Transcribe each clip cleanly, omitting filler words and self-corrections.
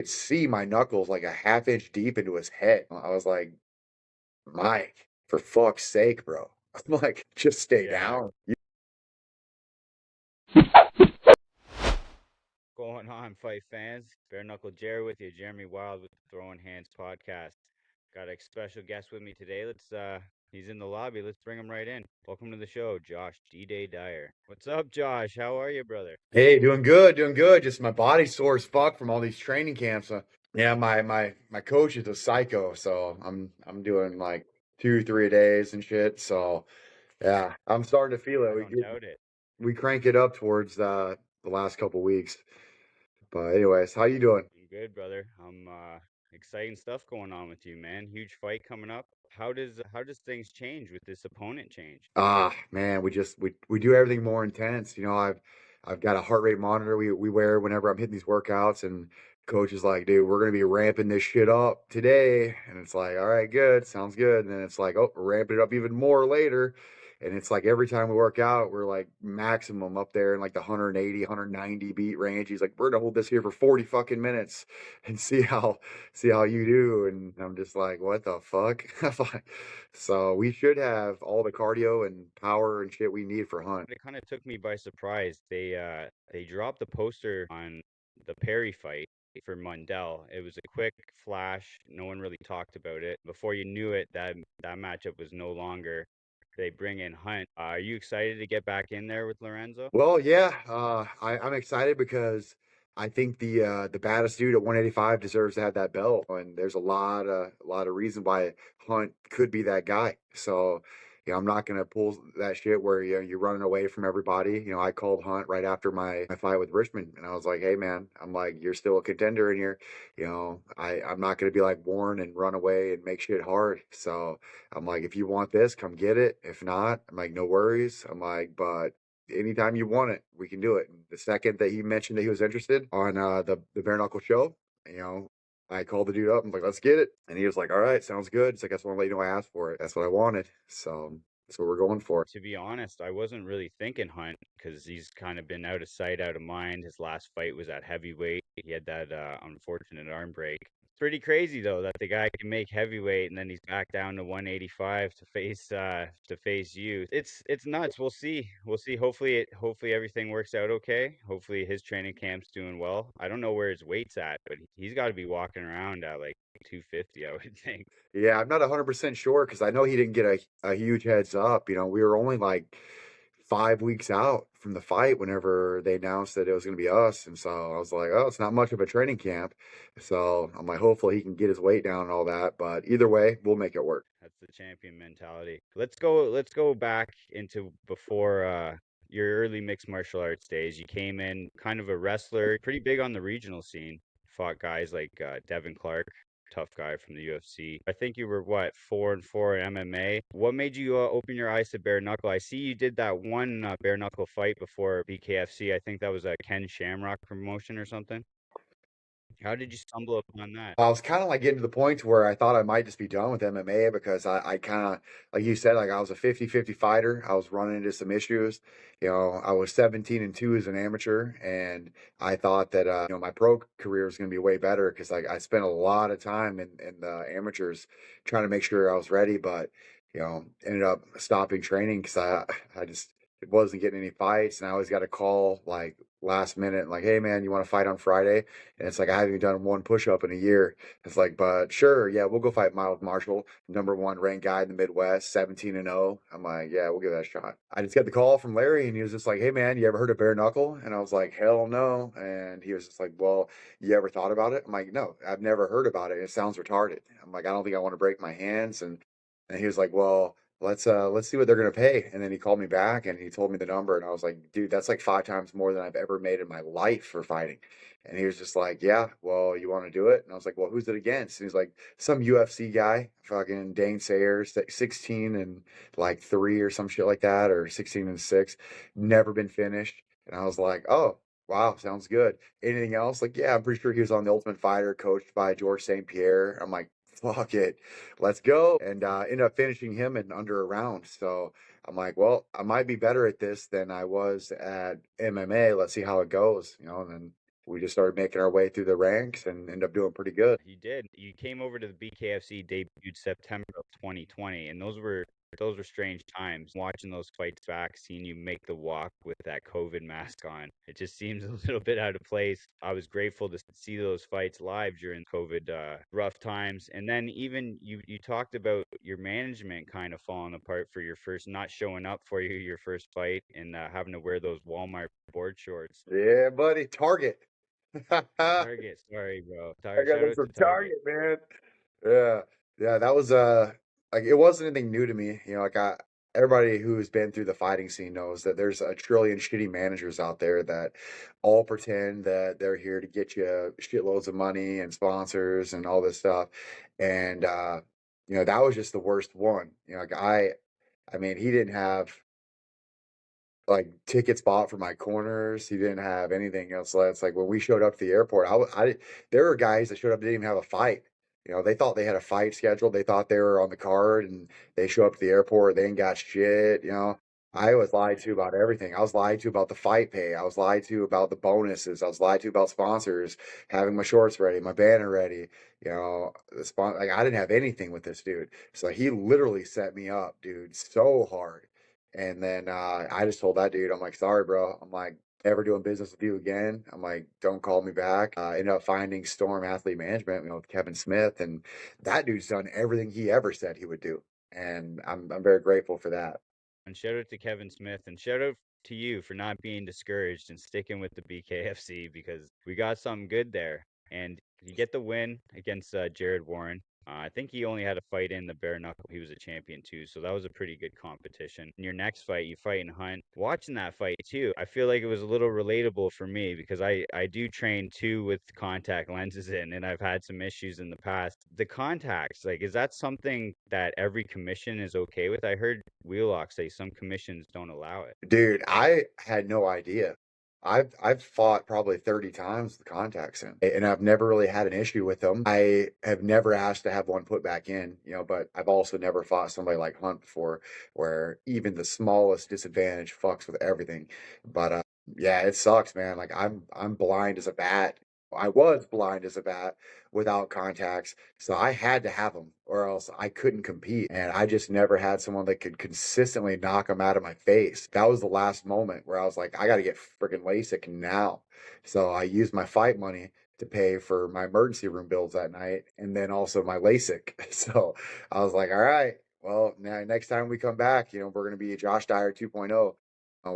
could see my knuckles like a half inch deep into his head. I was like, Mike, for fuck's sake, bro. I'm like, just stay Yeah, down. going on, fight fans? Bare Knuckle Jerry with you, Jeremy Wild with the Throwing Hands podcast. Got a special guest with me today. He's in the lobby. Let's bring him right in. Welcome to the show, Josh D-Day Dyer. What's up, Josh? How are you, brother? Hey, doing good, doing good. Just my body's sore as fuck from all these training camps. Yeah, my coach is a psycho, so I'm doing like 2, 3 days and shit. So yeah, I'm starting to feel it. I don't doubt it. We crank it up towards the last couple weeks. But anyways, how you doing? I'm good, brother. I'm exciting stuff going on with you, man. Huge fight coming up. How does things change with this opponent change? Ah, man, we do everything more intense. I've got a heart rate monitor we wear whenever I'm hitting these workouts, and coach is like, dude, we're gonna be ramping this shit up today. And it's like, all right, good, sounds good. And then it's like, oh, we're ramping it up even more later. And it's like every time we work out, we're like maximum up there in like the 180, 190 beat range. He's like, we're gonna hold this here for 40 fucking minutes and see how you do. And I'm just like, what the fuck? So we should have all the cardio and power and shit we need for Hunt. It kind of took me by surprise. They dropped the poster on the Perry fight for Mundell. It was a quick flash. No one really talked about it. Before you knew it, that matchup was no longer. They bring in Hunt. Are you excited to get back in there with Lorenzo? Well, yeah, I'm excited because I think the baddest dude at 185 deserves to have that belt, and there's a lot of reason why Hunt could be that guy. So, I'm not gonna pull that shit where you're running away from everybody. I called Hunt right after my fight with Richmond, and I was like, hey man, I'm like, you're still a contender in here. I'm not gonna be like Warren and run away and make shit hard. So I'm like, if you want this, come get it. If not, I'm like, no worries. I'm like, but anytime you want it, we can do it. And the second that he mentioned that he was interested on the bare knuckle show, you know, I called the dude up and was like, let's get it. And he was like, all right, sounds good. It's like, I just want to let you know I asked for it. That's what I wanted. So that's what we're going for. To be honest, I wasn't really thinking Hunt because he's kind of been out of sight, out of mind. His last fight was at heavyweight. He had that unfortunate arm break. Pretty crazy though that the guy can make heavyweight and then he's back down to 185 to face you. It's nuts. We'll see. We'll see. Hopefully everything works out okay. Hopefully his training camp's doing well. I don't know where his weight's at, but he's got to be walking around at like 250, I would think. Yeah, I'm not 100% sure because I know he didn't get a huge heads up. We were only like 5 weeks out from the fight whenever they announced that it was going to be us. And so I was like, oh, it's not much of a training camp. So I'm like, hopefully he can get his weight down and all that. But either way, we'll make it work. That's the champion mentality. Let's go back into before your early mixed martial arts days. You came in kind of a wrestler, pretty big on the regional scene. Fought guys like Devin Clark, tough guy from the UFC. I think you were what, 4-4 in MMA. What made you open your eyes to bare knuckle? I see you did that one bare knuckle fight before Bkfc. I think that was a Ken Shamrock promotion or something. How did you stumble upon that? I was kind of like getting to the point where I thought I might just be done with MMA because I kind of, like you said, like I was a 50-50 fighter. I was running into some issues. I was 17-2 as an amateur, and I thought that, my pro career was going to be way better because I spent a lot of time in the amateurs trying to make sure I was ready, but, ended up stopping training because I just wasn't getting any fights. And I always got a call like last minute, like, hey man, you want to fight on Friday? And it's like, I haven't even done one push up in a year. It's like, but sure, yeah, we'll go fight Miles Marshall, #1 ranked guy in the Midwest, 17-0. I'm like, yeah, we'll give that a shot. I just got the call from Larry, and he was just like, hey man, you ever heard of bare knuckle? And I was like, hell no. And he was just like, well, you ever thought about it? I'm like, no, I've never heard about it. It sounds retarded. I'm like, I don't think I want to break my hands. And he was like, well, let's see what they're gonna pay. And then he called me back and he told me the number, and I was like, dude, that's like 5 times more than I've ever made in my life for fighting. And he was just like, yeah, well, you want to do it? And I was like, well, who's it against? And he's like, some UFC guy, fucking Dane Sayers, 16 and like 3 or some shit like that, or 16-6, never been finished. And I was like, oh, wow, sounds good. Anything else? Like, yeah, I'm pretty sure he was on The Ultimate Fighter, coached by George St. Pierre. I'm like, fuck it, let's go. And ended up finishing him in under a round. So I'm like, well, I might be better at this than I was at MMA. Let's see how it goes, and then we just started making our way through the ranks and ended up doing pretty good. You did. You came over to the BKFC, debuted September of 2020, and those were strange times. Watching those fights back, seeing you make the walk with that COVID mask on, it just seems a little bit out of place. I was grateful to see those fights live during COVID rough times, and then even you talked about your management kind of falling apart for your first, not showing up for your first fight, and having to wear those Walmart board shorts. Yeah, buddy, Target. I Target, sorry, bro. got Shout us out to some Target. Target, man. Yeah, yeah, that was like it wasn't anything new to me. Like everybody who's been through the fighting scene knows that there's a trillion shitty managers out there that all pretend that they're here to get you shitloads of money and sponsors and all this stuff. And that was just the worst one. Like I mean, he didn't have like tickets bought for my corners. He didn't have anything else. It's like when we showed up to the airport, there were guys that showed up that didn't even have a fight. They thought they had a fight scheduled. They thought they were on the card, and they show up to the airport. They ain't got shit. I was lied to about everything. I was lied to about the fight pay. I was lied to about the bonuses. I was lied to about sponsors, having my shorts ready, my banner ready. Like I didn't have anything with this dude. So he literally set me up, dude, so hard. And then I just told that dude, I'm like, sorry, bro. I'm like, never doing business with you again. I'm like, don't call me back. Ended up finding Storm Athlete Management, with Kevin Smith, and that dude's done everything he ever said he would do, and I'm very grateful for that. And shout out to Kevin Smith, and shout out to you for not being discouraged and sticking with the BKFC, because we got something good there. And you get the win against Jared Warren. I think he only had a fight in the bare knuckle. He was a champion too, so that was a pretty good competition. In your next fight, you fight in Hunt. Watching that fight too, I feel like it was a little relatable for me because I do train too with contact lenses in, and I've had some issues in the past. The contacts, like, is that something that every commission is okay with? I heard Wheelock say some commissions don't allow it. Dude, I had no idea. I've fought probably 30 times with contacts in, and I've never really had an issue with them. I have never asked to have one put back in, but I've also never fought somebody like Hunt before, where even the smallest disadvantage fucks with everything. But yeah, it sucks, man. Like I'm blind as a bat. I was blind as a bat without contacts, so I had to have them, or else I couldn't compete. And I just never had someone that could consistently knock them out of my face. That was the last moment where I was like, I got to get freaking LASIK now. So I used my fight money to pay for my emergency room bills that night, and then also my LASIK. So I was like, all right, well, now next time we come back, we're going to be Josh Dyer 2.0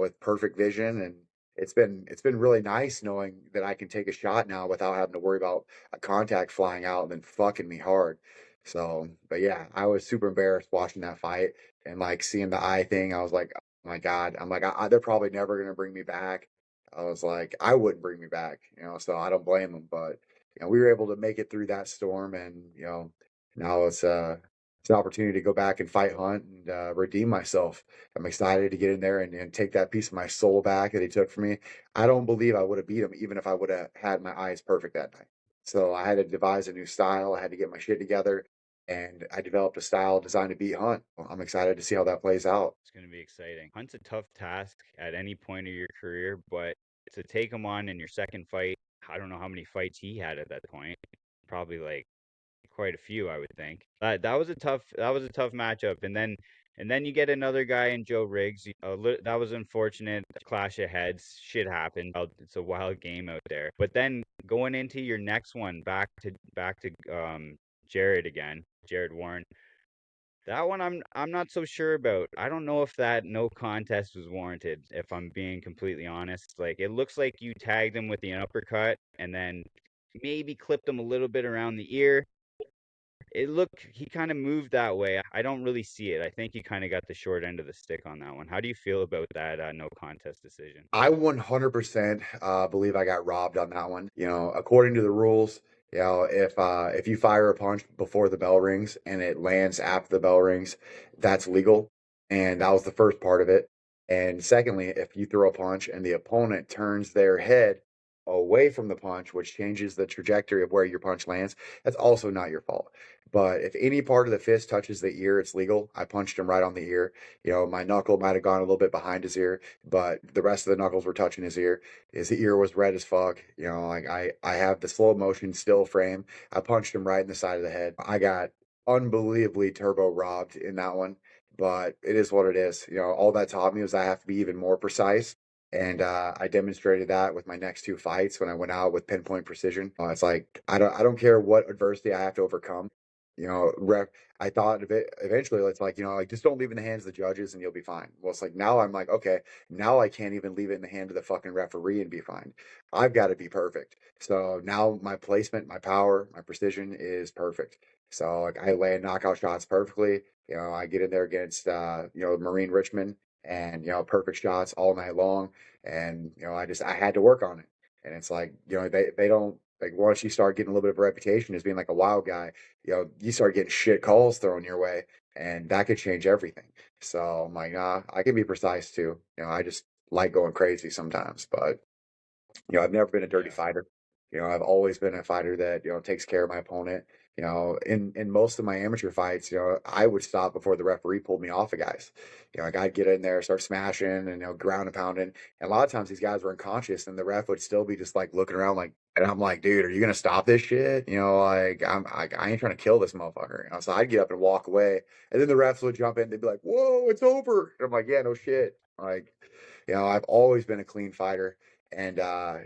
with perfect vision. And it's been really nice knowing that I can take a shot now without having to worry about a contact flying out and then fucking me hard. So, but yeah, I was super embarrassed watching that fight and like seeing the eye thing. I was like, oh my God. I'm like, they're probably never gonna bring me back. I was like, I wouldn't bring me back, so I don't blame them. But we were able to make it through that storm, and now it's an opportunity to go back and fight Hunt and redeem myself. I'm excited to get in there and take that piece of my soul back that he took from me. I don't believe I would have beat him even if I would have had my eyes perfect that night. So I had to devise a new style. I had to get my shit together, and I developed a style designed to beat Hunt. Well, I'm excited to see how that plays out. It's going to be exciting. Hunt's a tough task at any point of your career, but to take him on in your second fight, I don't know how many fights he had at that point. Probably like quite a few, I would think. That was a tough matchup, and then you get another guy in Joe Riggs. That was unfortunate. Clash of heads, shit happened. It's a wild game out there. But then going into your next one, back to Jared Warren. That one I'm not so sure about. I don't know if that no contest was warranted, if I'm being completely honest. Like, it looks like you tagged him with the uppercut and then maybe clipped him a little bit around the ear. He kind of moved that way. I don't really see it. I think you kind of got the short end of the stick on that one. How do you feel about that no contest decision? I 100% believe I got robbed on that one. According to the rules, if you fire a punch before the bell rings and it lands after the bell rings, that's legal. And that was the first part of it. And secondly, if you throw a punch and the opponent turns their head away from the punch, which changes the trajectory of where your punch lands, that's also not your fault. But if any part of the fist touches the ear, it's legal. I punched him right on the ear. You know, my knuckle might have gone a little bit behind his ear, but the rest of the knuckles were touching his ear. His ear was red as fuck. You know, like I have the slow motion still frame. I punched him right in the side of the head. I got unbelievably turbo robbed in that one, but it is what it is. You know, all that taught me was I have to be even more precise. And I demonstrated that with my next two fights when I went out with pinpoint precision. It's like I don't care what adversity I have to overcome. You know, I thought of it eventually. It's like, you know, like just don't leave it in the hands of the judges and you'll be fine. Well, it's like now I'm like, okay, now I can't even leave it in the hand of the fucking referee and be fine. I've got to be perfect. So now my placement, my power, my precision is perfect. So like I land knockout shots perfectly. You know, I get in there against you know, Marine Richmond and you know, perfect shots all night long. And you know, I had to work on it. And it's like, you know, they don't like once you start getting a little bit of a reputation as being like a wild guy, you know, you start getting shit calls thrown your way, and that could change everything. So I'm like, nah, I can be precise too. You know, I just like going crazy sometimes, but you know, I've never been a dirty Yeah. fighter. You know, I've always been a fighter that, you know, takes care of my opponent. You know, in most of my amateur fights, you know, I would stop before the referee pulled me off of guys. You know, like I'd get in there, start smashing and, you know, ground and pounding. And a lot of times these guys were unconscious and the ref would still be just like looking around like, and I'm like, dude, are you gonna stop this shit? You know, like I ain't trying to kill this motherfucker. You know, so I'd get up and walk away. And then the refs would jump in, they'd be like, whoa, it's over. And I'm like, yeah, no shit. Like, you know, I've always been a clean fighter. And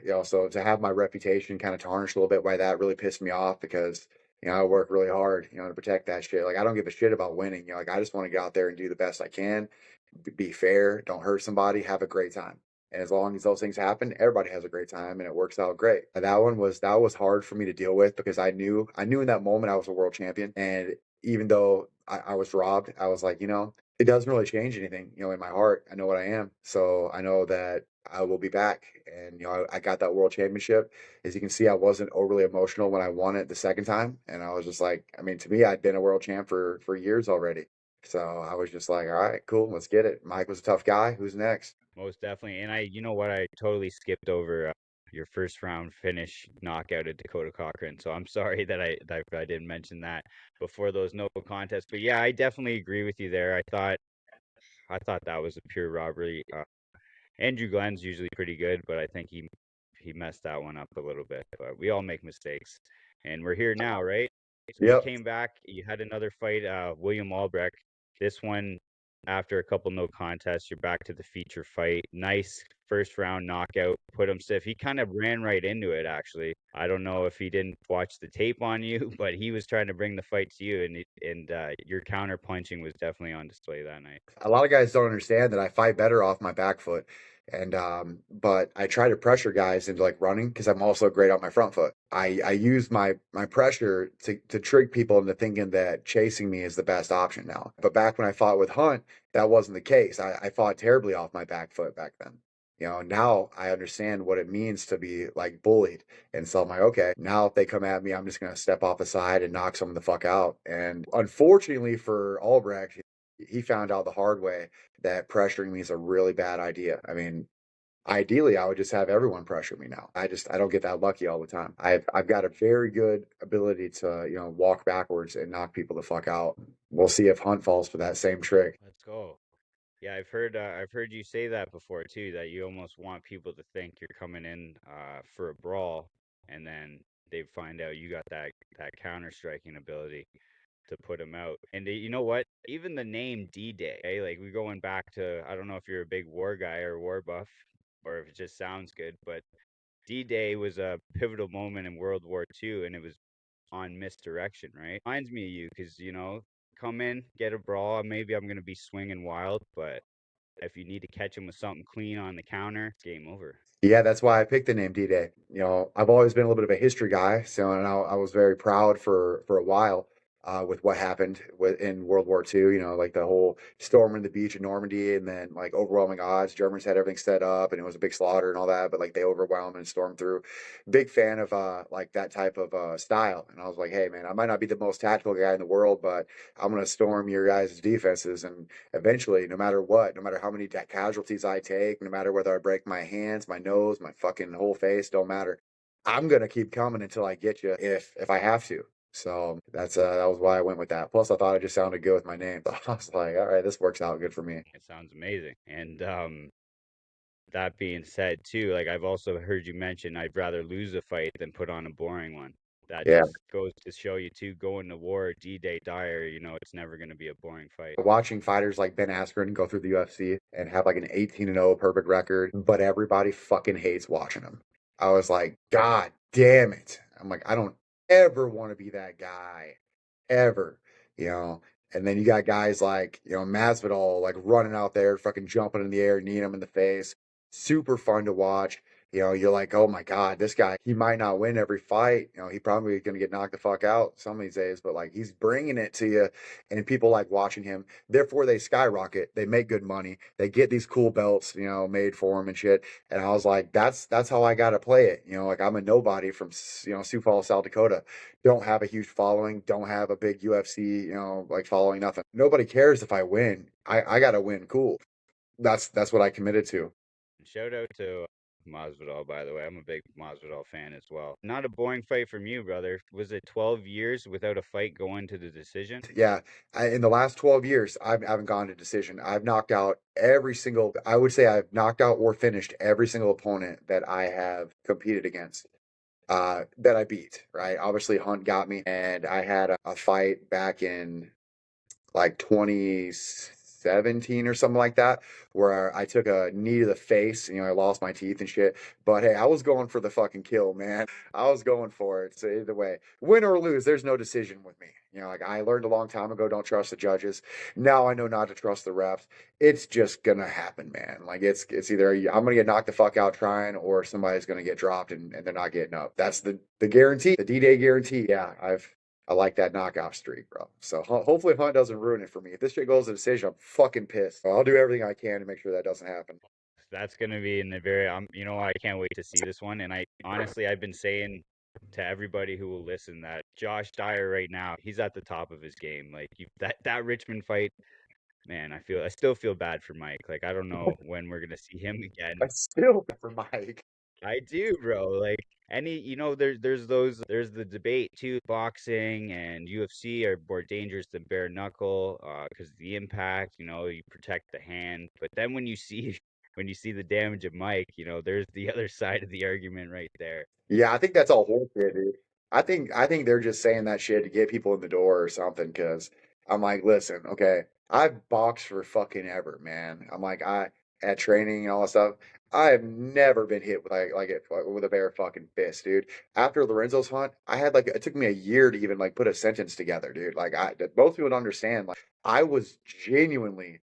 you know, so to have my reputation kind of tarnished a little bit by that really pissed me off because you know I work really hard, you know, to protect that shit. Like I don't give a shit about winning. You know, like I just want to get out there and do the best I can, be fair, don't hurt somebody, have a great time. And as long as those things happen, everybody has a great time and it works out great. But that was hard for me to deal with because I knew in that moment I was a world champion. And even though I was robbed, I was like, you know, it doesn't really change anything, you know, in my heart. I know what I am. So I know that I will be back. And, you know, I got that world championship. As you can see, I wasn't overly emotional when I won it the second time. And I was just like, I mean, to me, I'd been a world champ for years already. So I was just like, all right, cool, let's get it. Mike was a tough guy. Who's next? Most definitely. And you know what? I totally skipped over your first round finish knockout at Dakota Cochran. So I'm sorry that I didn't mention that before those no contests. But yeah, I definitely agree with you there. I thought that was a pure robbery. Andrew Glenn's usually pretty good, but I think he messed that one up a little bit. But we all make mistakes, and we're here now, right? So you Yep. came back. You had another fight, William Albrecht. This one, after a couple no contests, you're back to the feature fight. Nice first round knockout, put him stiff. He kind of ran right into it, actually. I don't know if he didn't watch the tape on you, but he was trying to bring the fight to you, and your counter punching was definitely on display that night. A lot of guys don't understand that I fight better off my back foot. And but I try to pressure guys into like running because I'm also great on my front foot. I use my pressure to trick people into thinking that chasing me is the best option now. But back when I fought with Hunt, that wasn't the case. I fought terribly off my back foot back then. You know, now I understand what it means to be like bullied. And so I'm like, okay, now if they come at me, I'm just gonna step off the side and knock someone the fuck out. And unfortunately for Albrecht, he found out the hard way that pressuring me is a really bad idea. I mean, ideally, I would just have everyone pressure me now. I don't get that lucky all the time. I've got a very good ability to, you know, walk backwards and knock people the fuck out. We'll see if Hunt falls for that same trick. Let's go. Yeah, I've heard you say that before too, that you almost want people to think you're coming in for a brawl, and then they find out you got that counter striking ability to put them out. And you know what? Even the name D-Day, like we're going back to, I don't know if you're a big war guy or war buff, or if it just sounds good, but D-Day was a pivotal moment in World War II, and it was on misdirection, right? Reminds me of you because, you know, come in, get a brawl. Maybe I'm going to be swinging wild, but if you need to catch him with something clean on the counter, it's game over. Yeah, that's why I picked the name D-Day. You know, I've always been a little bit of a history guy, so and I was very proud for a while. with what happened in World War II. You know, like the whole storming the beach in Normandy, and then like overwhelming odds. Germans had everything set up, and it was a big slaughter and all that. But like they overwhelmed and stormed through. Big fan of like that type of style. And I was like, hey man, I might not be the most tactical guy in the world, but I'm gonna storm your guys' defenses, and eventually, no matter what, no matter how many casualties I take, no matter whether I break my hands, my nose, my fucking whole face, don't matter. I'm gonna keep coming until I get you if I have to. So that was why I went with that. Plus, I thought it just sounded good with my name. So I was like, all right, this works out good for me. It sounds amazing. And that being said, too, like I've also heard you mention, I'd rather lose a fight than put on a boring one. That Yeah, just goes to show you, too, going to war, D-Day, Dyer, it's never going to be a boring fight. watching fighters like Ben Askren go through the UFC and have like an 18-0 perfect record, but everybody fucking hates watching him. I was like, God damn it. I'm like, I don't ever want to be that guy ever, you know. And then you got guys like, Masvidal, like running out there, fucking jumping in the air, kneeing him in the face. Super fun to watch. You're like, oh my God, this guy, he might not win every fight. He probably going to get knocked the fuck out some of these days, but like he's bringing it to you, and people like watching him. Therefore, they skyrocket. They make good money. They get these cool belts, made for them and shit. And I was like, that's how I got to play it. Like I'm a nobody from, Sioux Falls, South Dakota. Don't have a huge following, don't have a big UFC, like following, nothing. Nobody cares if I win. I gotta win. Cool. That's what I committed to. Shout out to Masvidal, by the way. I'm a big Masvidal fan as well. Not a boring fight from you, brother. Was it 12 years without a fight going to the decision? Yeah. In the last 12 years, I haven't gone to decision. I've knocked out every single, I would say I've knocked out or finished every single opponent that I have competed against. That I beat, right? Obviously, Hunt got me, and I had a fight back in like 2017 or something like that, where I took a knee to the face. I lost my teeth and shit. But hey, I was going for the fucking kill, man. I was going for it. So either way, win or lose, there's no decision with me. Like I learned a long time ago, don't trust the judges. Now I know not to trust the refs. It's just gonna happen, man. Like it's either I'm gonna get knocked the fuck out trying, or somebody's gonna get dropped and they're not getting up. That's the guarantee, the D-Day guarantee. Yeah, I like that knockout streak, bro. So hopefully Hunt doesn't ruin it for me. If this shit goes to decision, I'm fucking pissed. So I'll do everything I can to make sure that doesn't happen. That's gonna be in the very I can't wait to see this one. And I honestly I've been saying to everybody who will listen that Josh Dyer right now, he's at the top of his game. Like that Richmond fight, man, I still feel bad for Mike. Like I don't know when we're gonna see him again. I still for Mike. I do, bro. Like there's the debate too. Boxing and UFC are more dangerous than bare knuckle, because the impact. You protect the hand. But then when you see when you see the damage of Mike, there's the other side of the argument right there. Yeah, I think that's all horseshit, dude. I think they're just saying that shit to get people in the door or something. Because I'm like, listen, okay, I've boxed for fucking ever, man. I'm like, I at training and all that stuff. I have never been hit with with a bare fucking fist, dude. After Lorenzo's hunt, I had like it took me a year to even like put a sentence together, dude. Like that most people don't understand. Like I was genuinely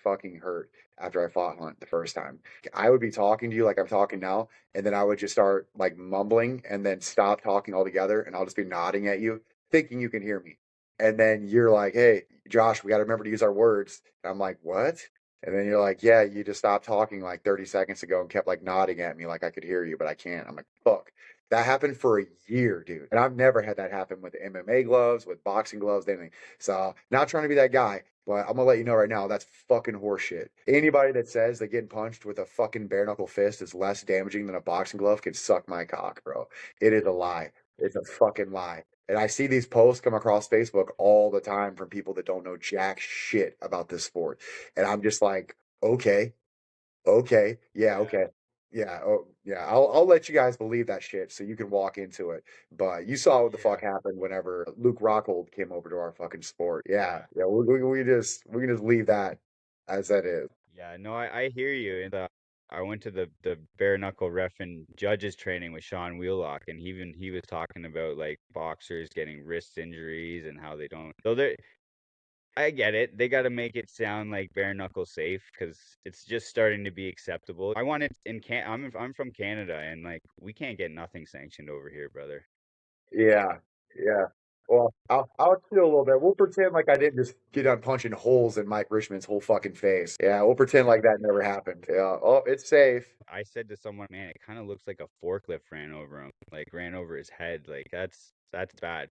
fucking hurt after I fought Hunt the first time. I would be talking to you like I'm talking now, and then I would just start like mumbling and then stop talking altogether, and I'll just be nodding at you, thinking you can hear me. And then you're like, hey, Josh, we got to remember to use our words. And I'm like, what? And then you're like, yeah, you just stopped talking like 30 seconds ago and kept like nodding at me like I could hear you, but I can't. I'm like, fuck. That happened for a year, dude. And I've never had that happen with MMA gloves, with boxing gloves, anything. So, not trying to be that guy, but I'm gonna let you know right now, that's fucking horseshit. Anybody that says that getting punched with a fucking bare knuckle fist is less damaging than a boxing glove can suck my cock, bro. It is a lie. It's a fucking lie. And I see these posts come across Facebook all the time from people that don't know jack shit about this sport. And I'm just like, okay, okay, yeah, Yeah, okay. Yeah, oh yeah. I'll let you guys believe that shit so you can walk into it. But you saw what the fuck yeah, happened whenever Luke Rockhold came over to our fucking sport. Yeah, yeah. yeah. We can just leave that as that is. Yeah, no, I hear you. And I went to the bare knuckle ref and judges training with Sean Wheelock, and he was talking about like boxers getting wrist injuries and how they don't. So I get it. They got to make it sound like bare knuckle safe because it's just starting to be acceptable. I want it in I'm from Canada, and like we can't get nothing sanctioned over here, brother. Yeah, yeah. Well, I'll chill a little bit. We'll pretend like I didn't just get done punching holes in Mike Richmond's whole fucking face. Yeah, we'll pretend like that never happened. Yeah. Oh, it's safe. I said to someone, man, it kind of looks like a forklift ran over him, like ran over his head. Like that's bad.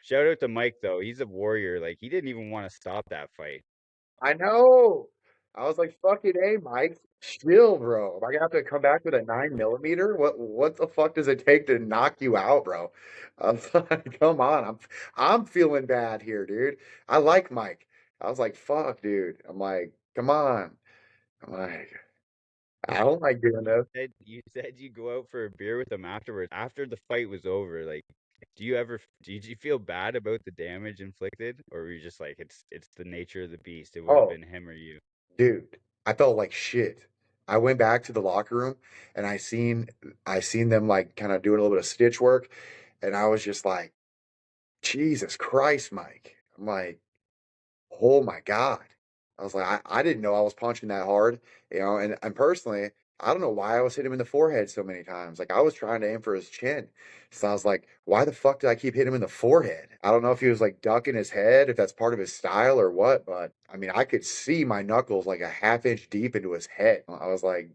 Shout out to Mike though. He's a warrior. Like he didn't even want to stop that fight. I know. I was like, fucking A, Mike, chill, bro. Am I gonna have to come back with a 9 millimeter? What the fuck does it take to knock you out, bro? I was like, come on. I'm feeling bad here, dude. I like Mike. I was like, fuck, dude. I'm like, come on. I'm like, I don't like doing this. You said you go out for a beer with him afterwards. After the fight was over, like, did you feel bad about the damage inflicted, or were you just like, it's the nature of the beast. It would have Oh, been him or you. dude, I felt like shit. I went back to the locker room and I seen them like kind of doing a little bit of stitch work, and I was just like, Jesus Christ, Mike. I'm like, oh my God. I was like, I didn't know I was punching that hard, and personally, I don't know why I was hitting him in the forehead so many times. Like I was trying to aim for his chin. So I was like, why the fuck did I keep hitting him in the forehead? I don't know if he was like ducking his head, if that's part of his style or what, but I mean, I could see my knuckles like a half inch deep into his head. I was like,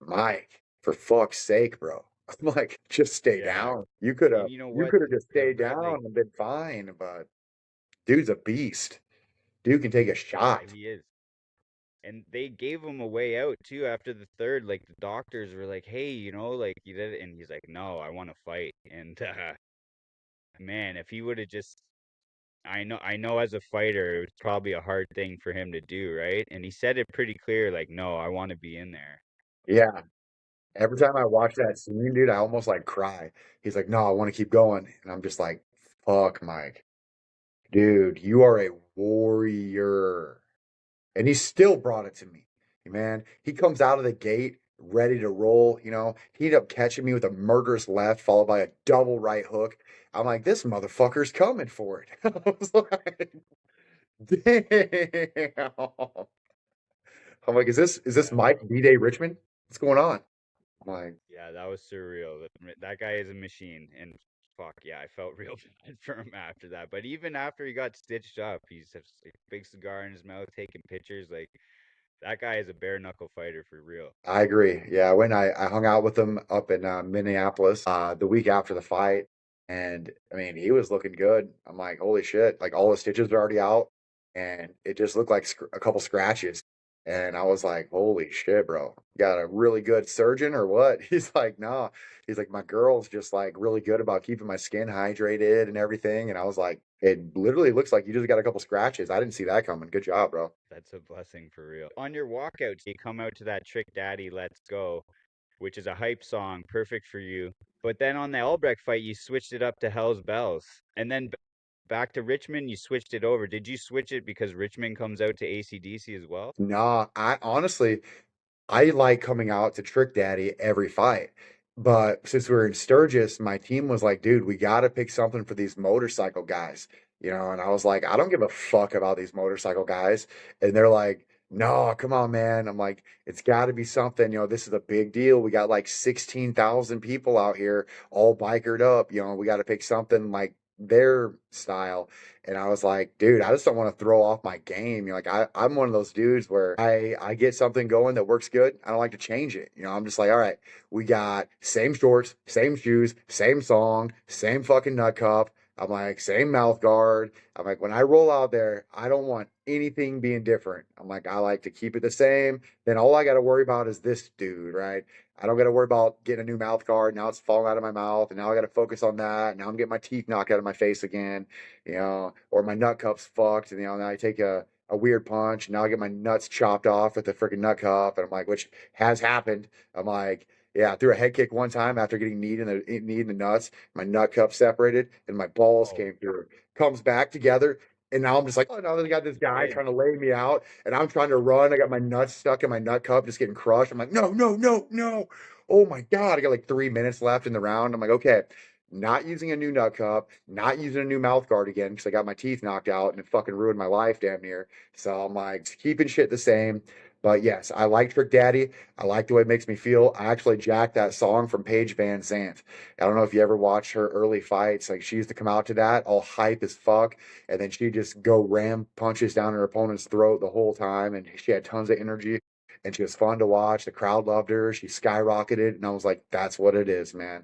Mike, for fuck's sake, bro. I'm like, just stay Yeah, down. and you know You what? could have just I've stayed read like, down and been fine, but dude's a beast. Dude can take a yeah, shot. he is. And they gave him a way out too after the third. Like the doctors were like, "Hey, like you did it," and he's like, "No, I want to fight." And man, if he would have just, I know, as a fighter, it was probably a hard thing for him to do, right? And he said it pretty clear, like, "No, I want to be in there." Yeah. Every time I watch that scene, dude, I almost like cry. He's like, no, I want to keep going. And I'm just like, fuck, Mike. Dude, you are a warrior. And he still brought it to me. Man, he comes out of the gate ready to roll. He ended up catching me with a murderous left, followed by a double right hook. I'm like, this motherfucker's coming for it. I was like, damn. I'm like, is this Yeah, Mike B-Day Richmond? What's going on? I'm like, yeah, that was surreal. That guy is a machine, and fuck yeah, I felt real bad for him after that. But even after he got stitched up, he's has a big cigar in his mouth, taking pictures. Like that guy is a bare knuckle fighter for real. I agree. Yeah, when I hung out with him up in Minneapolis the week after the fight, and I mean, he was looking good. I'm like, holy shit! Like all the stitches are already out, and it just looked like a couple scratches. And I was like, holy shit, bro! You got a really good surgeon or what? He's like, nah. He's like, my girl's just like really good about keeping my skin hydrated and everything. And I was like, it literally looks like you just got a couple scratches. I didn't see that coming. Good job, bro. That's a blessing for real. On your walkouts, you come out to that Trick Daddy Let's Go, which is a hype song, perfect for you. But then on the Albrecht fight, you switched it up to Hell's Bells. And then back to Richmond, you switched it over. Did you switch it because Richmond comes out to AC/DC as well? Nah, I honestly, I like coming out to Trick Daddy every fight. But since we are in Sturgis, my team was like, dude, we got to pick something for these motorcycle guys. And I was like, I don't give a fuck about these motorcycle guys. And they're like, no, come on, man. I'm like, it's got to be something. This is a big deal. We got like 16,000 people out here all bikered up. We got to pick something like their style. And I was like, dude, I just don't want to throw off my game. Like I'm one of those dudes where I get something going that works good. I don't like to change it. I'm just like, all right, we got same shorts, same shoes, same song, same fucking nut cup. I'm like, same mouth guard. I'm like, when I roll out there, I don't want anything being different. I'm like, I like to keep it the same. Then all I got to worry about is this dude, right? I don't got to worry about getting a new mouth guard. Now it's falling out of my mouth, and now I got to focus on that. Now I'm getting my teeth knocked out of my face again, or my nut cup's fucked, and now I take a weird punch, and now I get my nuts chopped off with the freaking nut cup, and I'm like, which has happened. I'm like, yeah, I threw a head kick one time after getting knee in the nuts. My nut cup separated, and my balls Oh, came through. Comes back together, and now I'm just like, oh, now they got this you guy did. trying to lay me out, and I'm trying to run. I got my nuts stuck in my nut cup, just getting crushed. I'm like, no, no, no, no. Oh my God. I got like 3 minutes left in the round. I'm like, okay, not using a new nut cup, not using a new mouth guard again because I got my teeth knocked out and it fucking ruined my life damn near. So I'm like, keeping shit the same. But yes, I like Trick Daddy. I like the way it makes me feel. I actually jacked that song from Paige Van Zandt. I don't know if you ever watched her early fights. Like she used to come out to that all hype as fuck, and then she just go ram punches down her opponent's throat the whole time, and she had tons of energy, and she was fun to watch. The crowd loved her. She skyrocketed, and I was like, that's what it is, man.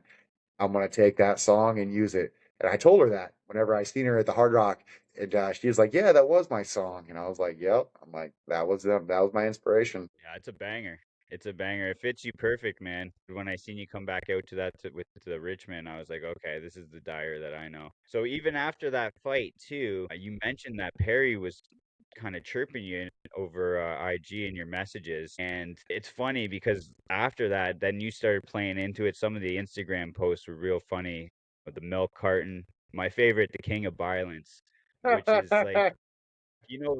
I'm gonna take that song and use it. And I told her that whenever I seen her at the Hard Rock, and she was like, "Yeah, that was my song." And I was like, "Yep." I'm like, "That was them. That was my inspiration." Yeah, it's a banger. It's a banger. It fits you perfect, man. When I seen you come back out to that with the Richmond, I was like, okay, this is the Dyer that I know. So even after that fight too, you mentioned that Perry was kind of chirping you over IG in your messages, and it's funny because after that, then you started playing into it. Some of the Instagram posts were real funny with the milk carton. My favorite, the King of Violence, which is like a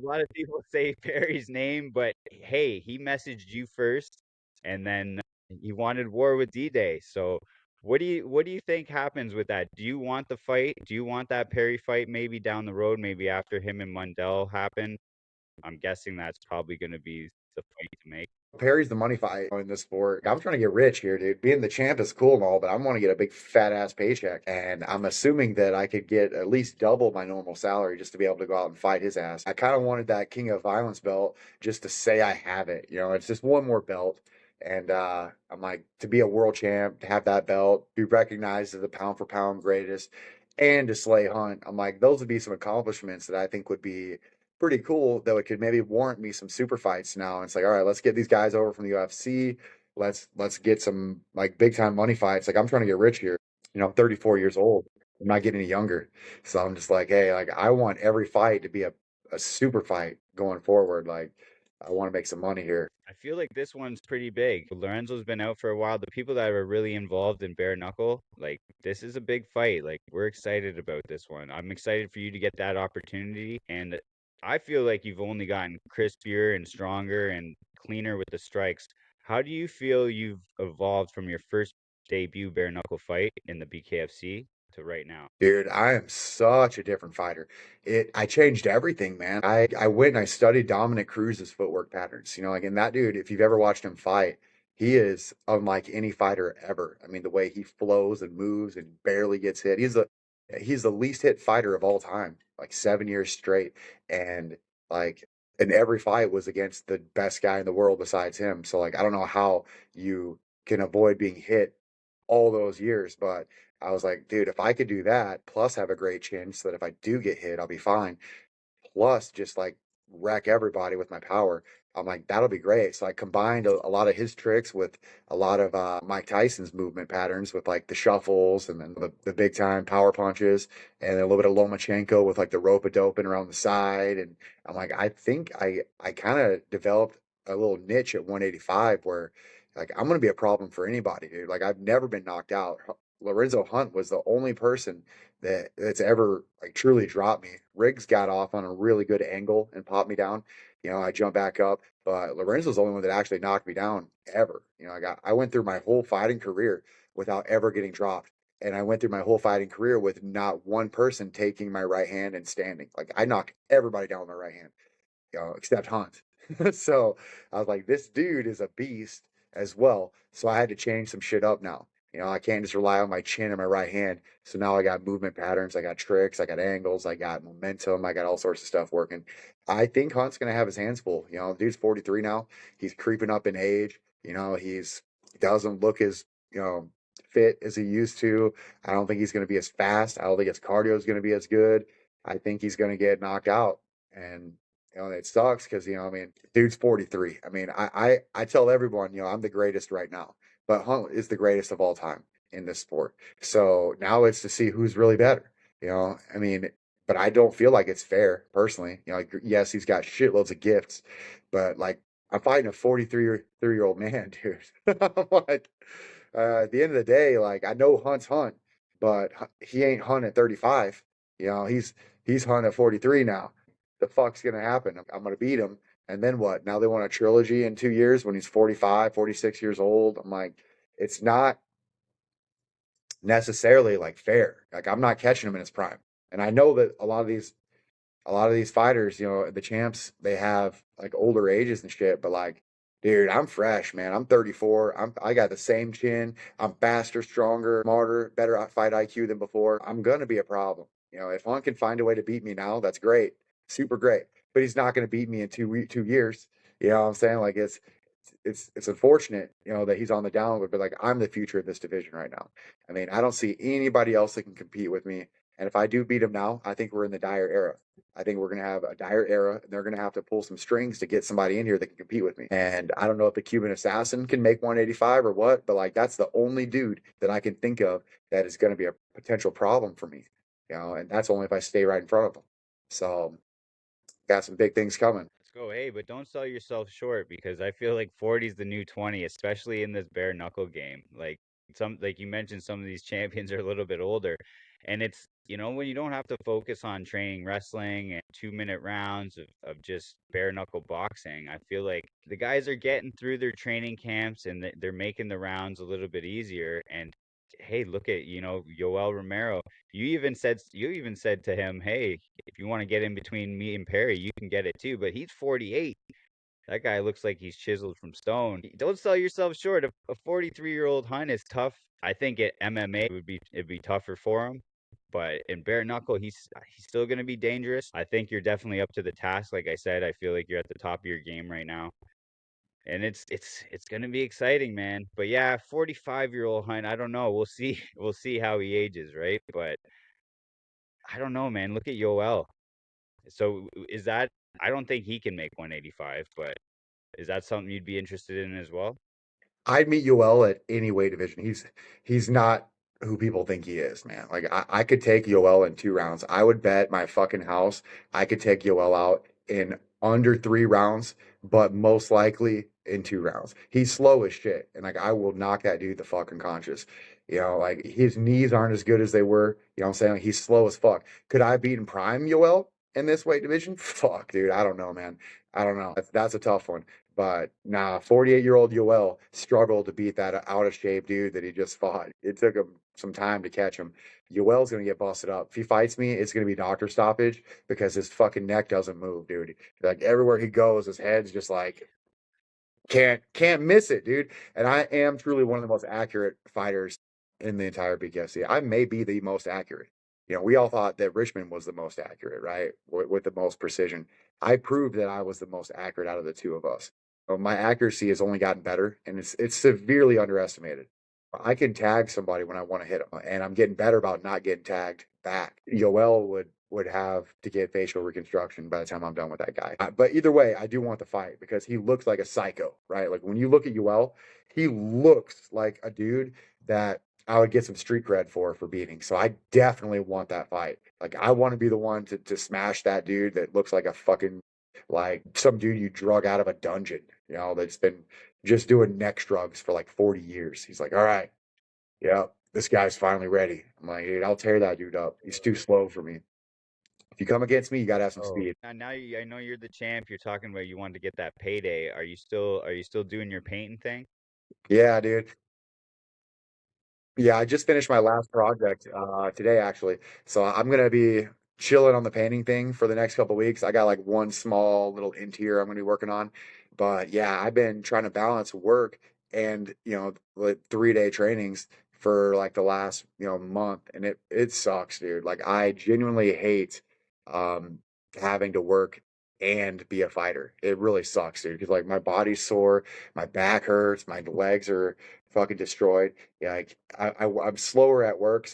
lot of people say Perry's name, but hey, he messaged you first, and then he wanted war with D-Day. So, what do you think happens with that? Do you want the fight? Do you want that Perry fight maybe down the road, maybe after him and Mundell happen? I'm guessing that's probably going to be the fight to make. Perry's the money fight in this sport. I'm trying to get rich here, dude. Being the champ is cool and all, but I want to get a big fat ass paycheck. And I'm assuming that I could get at least double my normal salary just to be able to go out and fight his ass. I kind of wanted that King of Violence belt just to say I have it. It's just one more belt. And I'm like, to be a world champ, to have that belt, be recognized as the pound for pound greatest, and to slay Hunt. I'm like, those would be some accomplishments that I think would be pretty cool, though it could maybe warrant me some super fights now. And it's like, all right, let's get these guys over from the UFC. Let's get some like big time money fights. Like I'm trying to get rich here. I'm 34 years old. I'm not getting any younger. So I'm just like, hey, like I want every fight to be a super fight going forward. Like I want to make some money here. I feel like this one's pretty big. Lorenzo's been out for a while. The people that are really involved in bare knuckle, like this is a big fight. Like we're excited about this one. I'm excited for you to get that opportunity. And I feel like you've only gotten crispier and stronger and cleaner with the strikes. How do you feel you've evolved from your first debut bare knuckle fight in the BKFC to right now? Dude, I am such a different fighter. I changed everything, man. I went and I studied Dominic Cruz's footwork patterns. Like and that dude, if you've ever watched him fight, he is unlike any fighter ever. I mean, the way he flows and moves and barely gets hit. He's the least hit fighter of all time, like 7 years straight. And like in every fight was against the best guy in the world besides him. So like I don't know how you can avoid being hit all those years, but I was like, dude, if I could do that, plus have a great chin so that if I do get hit, I'll be fine. Plus, just like wreck everybody with my power. I'm like, that'll be great. So I combined a lot of his tricks with a lot of Mike Tyson's movement patterns with like the shuffles and then the big time power punches and a little bit of Lomachenko with like the rope a doping around the side. And I'm like, I think I kind of developed a little niche at 185 where like I'm gonna be a problem for anybody, dude. Like I've never been knocked out. Lorenzo Hunt was the only person that's ever like truly dropped me. Riggs got off on a really good angle and popped me down. I jumped back up, but Lorenzo's the only one that actually knocked me down ever. I went through my whole fighting career without ever getting dropped. And I went through my whole fighting career with not one person taking my right hand and standing. Like I knocked everybody down with my right hand, except Hunt. So I was like, this dude is a beast as well. So I had to change some shit up now. I can't just rely on my chin and my right hand. So now I got movement patterns, I got tricks, I got angles, I got momentum, I got all sorts of stuff working. I think Hunt's gonna have his hands full. The dude's 43 now. He's creeping up in age. He doesn't look as, fit as he used to. I don't think he's gonna be as fast. I don't think his cardio is gonna be as good. I think he's gonna get knocked out. And it sucks because I mean, dude's 43. I mean, I tell everyone, I'm the greatest right now, but Hunt is the greatest of all time in this sport. So now it's to see who's really better. I mean, but I don't feel like it's fair personally. Like, yes, he's got shitloads of gifts, but like I'm fighting a 43-year-old man, dude. I'm like, at the end of the day, like I know Hunt's Hunt, but he ain't Hunt at 35. He's Hunt at 43 now. The fuck's gonna happen? I'm gonna beat him, and then what? Now they want a trilogy in 2 years when he's 45, 46 years old. I'm like, it's not necessarily like fair. Like I'm not catching him in his prime, and I know that a lot of these a lot of these fighters, the champs, they have like older ages and shit, but like, dude, I'm fresh, man. I'm 34. I got the same chin. I'm faster, stronger, smarter, better at fight IQ than before. I'm gonna be a problem. If Hunt can find a way to beat me now, that's great, super great. But he's not gonna beat me in 2 years. You know what I'm saying? Like it's unfortunate, that he's on the downward, but like I'm the future of this division right now. I mean, I don't see anybody else that can compete with me. And if I do beat him now, I think we're in the Dyer era. I think we're going to have a Dyer era, and they're going to have to pull some strings to get somebody in here that can compete with me. And I don't know if the Cuban assassin can make 185 or what, but like that's the only dude that I can think of that is going to be a potential problem for me. And that's only if I stay right in front of him. So got some big things coming. Let's go. Hey, but don't sell yourself short because I feel like 40 is the new 20, especially in this bare knuckle game. Like you mentioned, some of these champions are a little bit older, and it's when you don't have to focus on training wrestling and 2-minute rounds of just bare knuckle boxing. I feel like the guys are getting through their training camps and they're making the rounds a little bit easier. And hey, look at Yoel Romero. You even said to him, "Hey, if you want to get in between me and Perry, you can get it too." But he's 48. That guy looks like he's chiseled from stone. Don't sell yourself short. A 43-year-old Hunt is tough. I think at MMA it'd be tougher for him. But in bare knuckle, he's still going to be dangerous. I think you're definitely up to the task. Like I said, I feel like you're at the top of your game right now. And it's gonna be exciting, man. But yeah, 45-year-old Hunt, I don't know. We'll see. We'll see how he ages, right? But I don't know, man. Look at Yoel. So is that? I don't think he can make 185, but is that something you'd be interested in as well? I'd meet Yoel at any weight division. He's not who people think he is, man. Like I could take Yoel in 2 rounds. I would bet my fucking house I could take Yoel out in under 3 rounds, but most likely in 2 rounds. He's slow as shit, and like I will knock that dude the fucking conscious. Like his knees aren't as good as they were. You know what I'm saying? Like, he's slow as fuck. Could I beat in prime Yoel in this weight division? Fuck, dude. I don't know, man. I don't know. That's a tough one. But nah, 48-year-old Yoel struggled to beat that out of shape dude that he just fought. It took him some time to catch him. Yoel's gonna get busted up. If he fights me, it's gonna be doctor stoppage because his fucking neck doesn't move, dude. Like everywhere he goes, his head's just like can't miss it, dude. And I am truly one of the most accurate fighters in the entire BKFC. I may be the most accurate. We all thought that Richmond was the most accurate, right? With the most precision. I proved that I was the most accurate out of the two of us. My accuracy has only gotten better, and it's severely underestimated. I can tag somebody when I want to hit them, and I'm getting better about not getting tagged back. Yoel would have to get facial reconstruction by the time I'm done with that guy. But either way, I do want the fight because he looks like a psycho, right? Like when you look at Yoel, he looks like a dude that I would get some street cred for beating. So I definitely want that fight. Like I want to be the one to smash that dude that looks like a fucking like some dude you drug out of a dungeon, that's been just doing neck drugs for like 40 years. He's like, all right, yeah, this guy's finally ready. I'm like, dude, I'll tear that dude up. He's too slow for me. If you come against me, you gotta have some Oh, speed. I know you're the champ. You're talking about you wanted to get that payday. Are you still doing your painting thing? Yeah, dude. Yeah, I just finished my last project today actually. So I'm gonna be chilling on the painting thing for the next couple weeks. I got like one small little interior I'm gonna be working on. But yeah, I've been trying to balance work and like 3-day trainings for like the last month, and it sucks, dude. Like I genuinely hate um having to work and be a fighter. It really sucks, dude, because like my body's sore, my back hurts, my legs are fucking destroyed. Yeah, like I'm slower at work.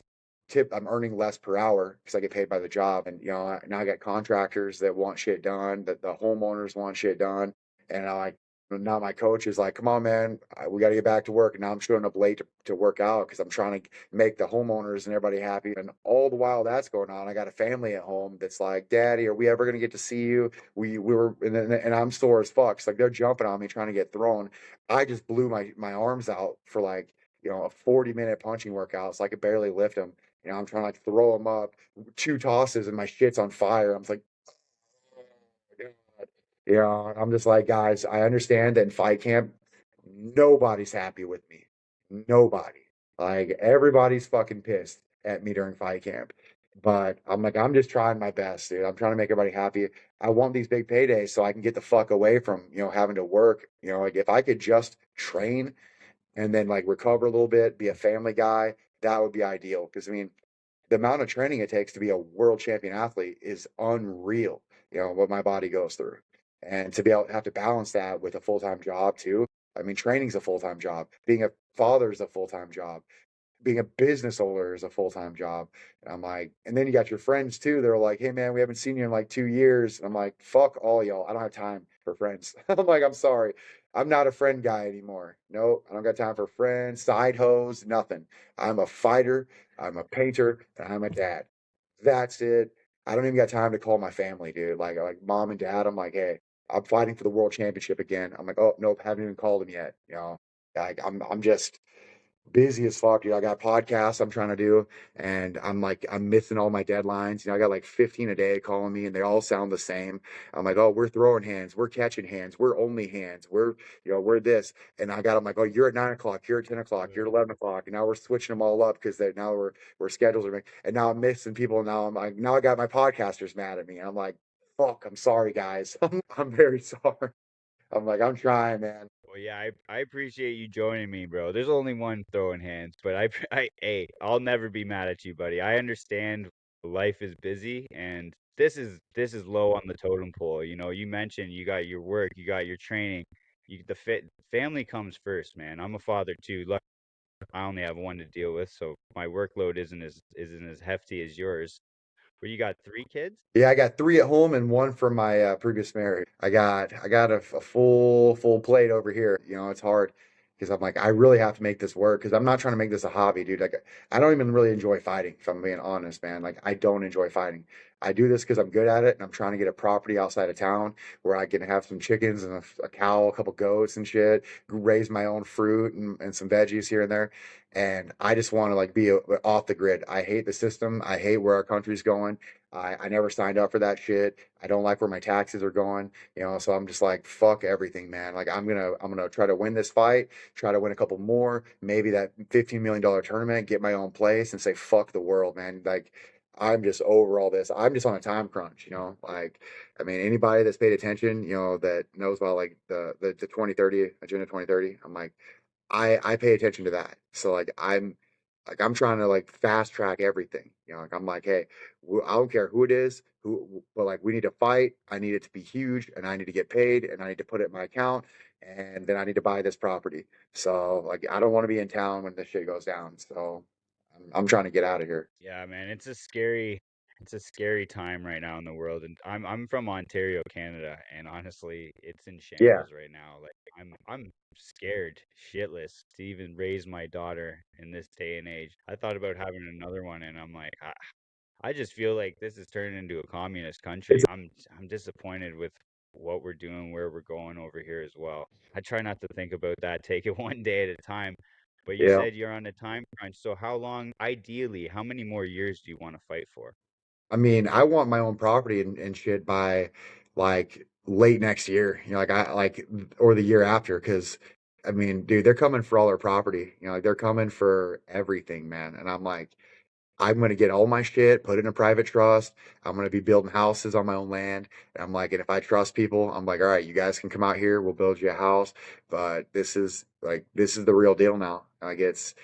I'm earning less per hour because I get paid by the job, and now I got contractors that want shit done, that the homeowners want shit done, and I like now my coach is like, "Come on, man, we got to get back to work." And now I'm showing up late to work out because I'm trying to make the homeowners and everybody happy. And all the while that's going on, I got a family at home that's like, "Daddy, are we ever gonna get to see you?" We were, and I'm sore as fuck. It's like they're jumping on me trying to get thrown. I just blew my arms out for like a 40-minute punching workout, so I could barely lift them. I'm trying to like throw them up, 2 tosses, and my shit's on fire. I'm just like, I'm just like, guys, I understand that in fight camp, nobody's happy with me. Nobody. Like everybody's fucking pissed at me during fight camp. But I'm like, I'm just trying my best, dude. I'm trying to make everybody happy. I want these big paydays so I can get the fuck away from, having to work. Like if I could just train and then like recover a little bit, be a family guy, that would be ideal. Because I mean, the amount of training it takes to be a world champion athlete is unreal, what my body goes through. And to be able to have to balance that with a full-time job too. I mean, training's a full-time job. Being a father is a full-time job. Being a business owner is a full-time job. And I'm like, and then you got your friends too. They're like, hey man, we haven't seen you in like 2 years. And I'm like, fuck all y'all. I don't have time for friends. I'm like, I'm sorry. I'm not a friend guy anymore. No, I don't got time for friends, side hoes, nothing. I'm a fighter, I'm a painter, and I'm a dad. That's it. I don't even got time to call my family, dude. Like mom and dad. I'm like, hey, I'm fighting for the world championship again. I'm like, oh nope, haven't even called them yet. Like I'm just busy as fuck, dude. I got podcasts I'm trying to do, and I'm missing all my deadlines. I got like 15 a day calling me, and they all sound the same. I'm like, oh, we're throwing hands, we're catching hands, we're only hands, we're this, and I'm like, oh, you're at 9 o'clock, you're at 10 o'clock, you're at 11 o'clock, and now we're switching them all up because they now we're schedules are, and now I'm missing people. And now I'm like, now I got my podcasters mad at me. I'm like, fuck, I'm sorry, guys. I'm very sorry. I'm like, I'm trying, man. Well, yeah, I appreciate you joining me, bro. There's only one throwing hands, but hey, I'll never be mad at you, buddy. I understand life is busy, and this is low on the totem pole. You mentioned you got your work, you got your training, family comes first, man. I'm a father too. Look, I only have one to deal with, so my workload isn't as hefty as yours. But you got 3 kids? Yeah, I got three at home and one from my previous marriage. I got a full plate over here. It's hard because I'm like I really have to make this work because I'm not trying to make this a hobby, dude. Like I don't even really enjoy fighting, if I'm being honest, man. Like I don't enjoy fighting. I do this because I'm good at it and I'm trying to get a property outside of town where I can have some chickens and a cow, a couple goats and shit, raise my own fruit and some veggies here and there. And I just want to like be off the grid. I hate the system. I hate where our country's going. I never signed up for that shit. I don't like where my taxes are going, so I'm just like, fuck everything, man. Like I'm gonna try to win this fight, try to win a couple more, maybe that $15 million tournament, get my own place and say, fuck the world, man. Like I'm just over all this. I'm just on a time crunch, Like, I mean, anybody that's paid attention, that knows about like the 2030 agenda 2030. I'm like, I pay attention to that. So like I'm trying to like fast track everything. Like I'm like, hey, I don't care who it is, but like we need to fight. I need it to be huge, and I need to get paid, and I need to put it in my account, and then I need to buy this property. So like I don't want to be in town when this shit goes down. So I'm trying to get out of here. Yeah, man, it's a scary time right now in the world, and I'm from Ontario, Canada, and honestly, it's in Yeah, shambles right now. Like I'm scared shitless to even raise my daughter in this day and age. I thought about having another one, and I'm like, I just feel like this is turning into a communist it's country. I'm disappointed with what we're doing, where we're going over here as well. I try not to think about that, take it one day at a time. But you yeah. said you're on a time crunch, so how long, ideally, how many more years do you want to fight for? I mean, I want my own property and shit by like late next year, like I like or the year after, because I mean, dude, they're coming for all their property, like they're coming for everything, man. And I'm like, I'm gonna get all my shit, put it in a private trust. I'm gonna be building houses on my own land. And I'm like, and if I trust people, I'm like, all right, you guys can come out here, we'll build you a house. But this is the real deal now. Like it's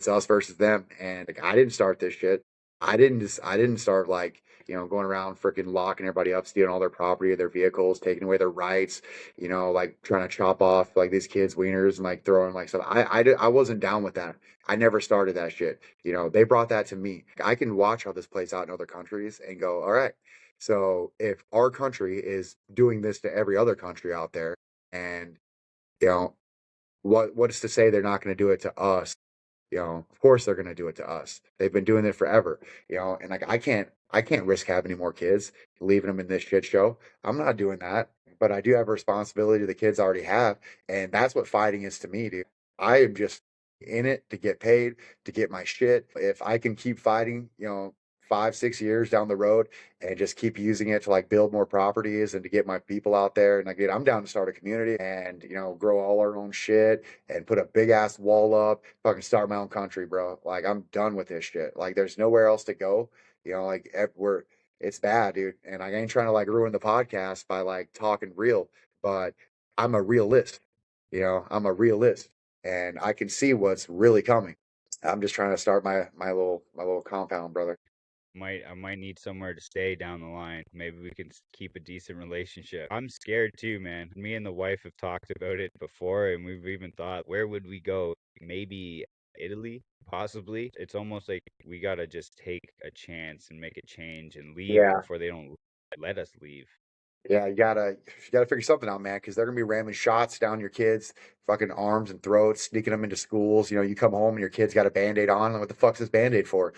us versus them. And like I didn't start this shit. I didn't start like, going around freaking locking everybody up, stealing all their property, their vehicles, taking away their rights, like trying to chop off like these kids' wieners and like throwing like stuff. I wasn't down with that. I never started that shit. They brought that to me. I can watch how this plays out in other countries and go, all right. So if our country is doing this to every other country out there, and you know, what's to say they're not going to do it to us? Of course they're going to do it to us. They've been doing it forever, and like I can't risk having any more kids, leaving them in this shit show. I'm not doing that, but I do have a responsibility to the kids I already have, and that's what fighting is to me, dude. I am just in it to get paid, to get my shit. If I can keep fighting, 5, 6 years down the road and just keep using it to like build more properties and to get my people out there. And like, dude, I'm down to start a community and, grow all our own shit and put a big ass wall up, fucking start my own country, bro. Like, I'm done with this shit. Like, there's nowhere else to go. You know, like we're it's bad, dude. And I ain't trying to like ruin the podcast by like talking real, but I'm a realist. You know, I'm a realist, and I can see what's really coming. I'm just trying to start my little compound, brother. I might need somewhere to stay down the line. Maybe we can keep a decent relationship. I'm scared too, man. Me and the wife have talked about it before, and we've even thought, where would we go? Maybe Italy, possibly. It's almost like we gotta just take a chance and make a change and leave Yeah, before they don't let us leave. yeah, you gotta figure something out, man, because they're gonna be ramming shots down your kids' fucking arms and throats, sneaking them into schools. You know, you come home and your kid's got a band-aid on. What the fuck's this band-aid for?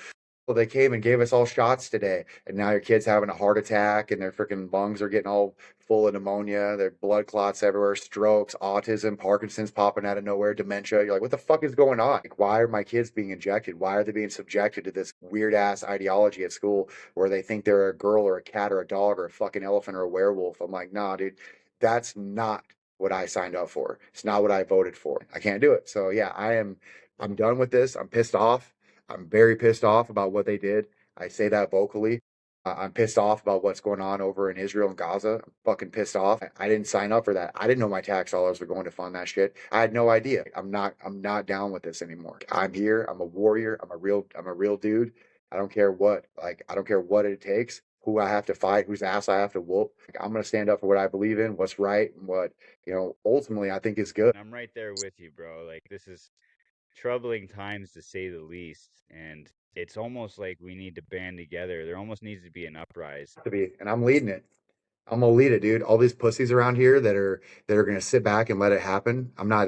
Well, they came and gave us all shots today, and now your kid's having a heart attack, and their freaking lungs are getting all full of pneumonia. Their blood clots everywhere, strokes, autism, Parkinson's popping out of nowhere, dementia. You're like, what the fuck is going on? Like, why are my kids being injected? Why are they being subjected to this weird ass ideology at school where they think they're a girl or a cat or a dog or a fucking elephant or a werewolf? I'm like, nah, dude, that's not what I signed up for. It's not what I voted for. I can't do it. So yeah, I'm done with this. I'm pissed off. I'm very pissed off about what they did. I say that vocally. I'm pissed off about what's going on over in Israel and Gaza. I'm fucking pissed off. I didn't sign up for that. I didn't know my tax dollars were going to fund that shit. I had no idea. I'm not down with this anymore. I'm here. I'm a warrior. I'm a real dude. I don't care what it takes, who I have to fight, whose ass I have to whoop. Like, I'm gonna stand up for what I believe in, what's right, and what, ultimately I think is good. I'm right there with you, bro. Like this is troubling times to say the least, and it's almost like we need to band together. There almost needs to be an uprising. To be, and I'm leading it. I'm gonna lead it, dude. All these pussies around here that are gonna sit back and let it happen. I'm not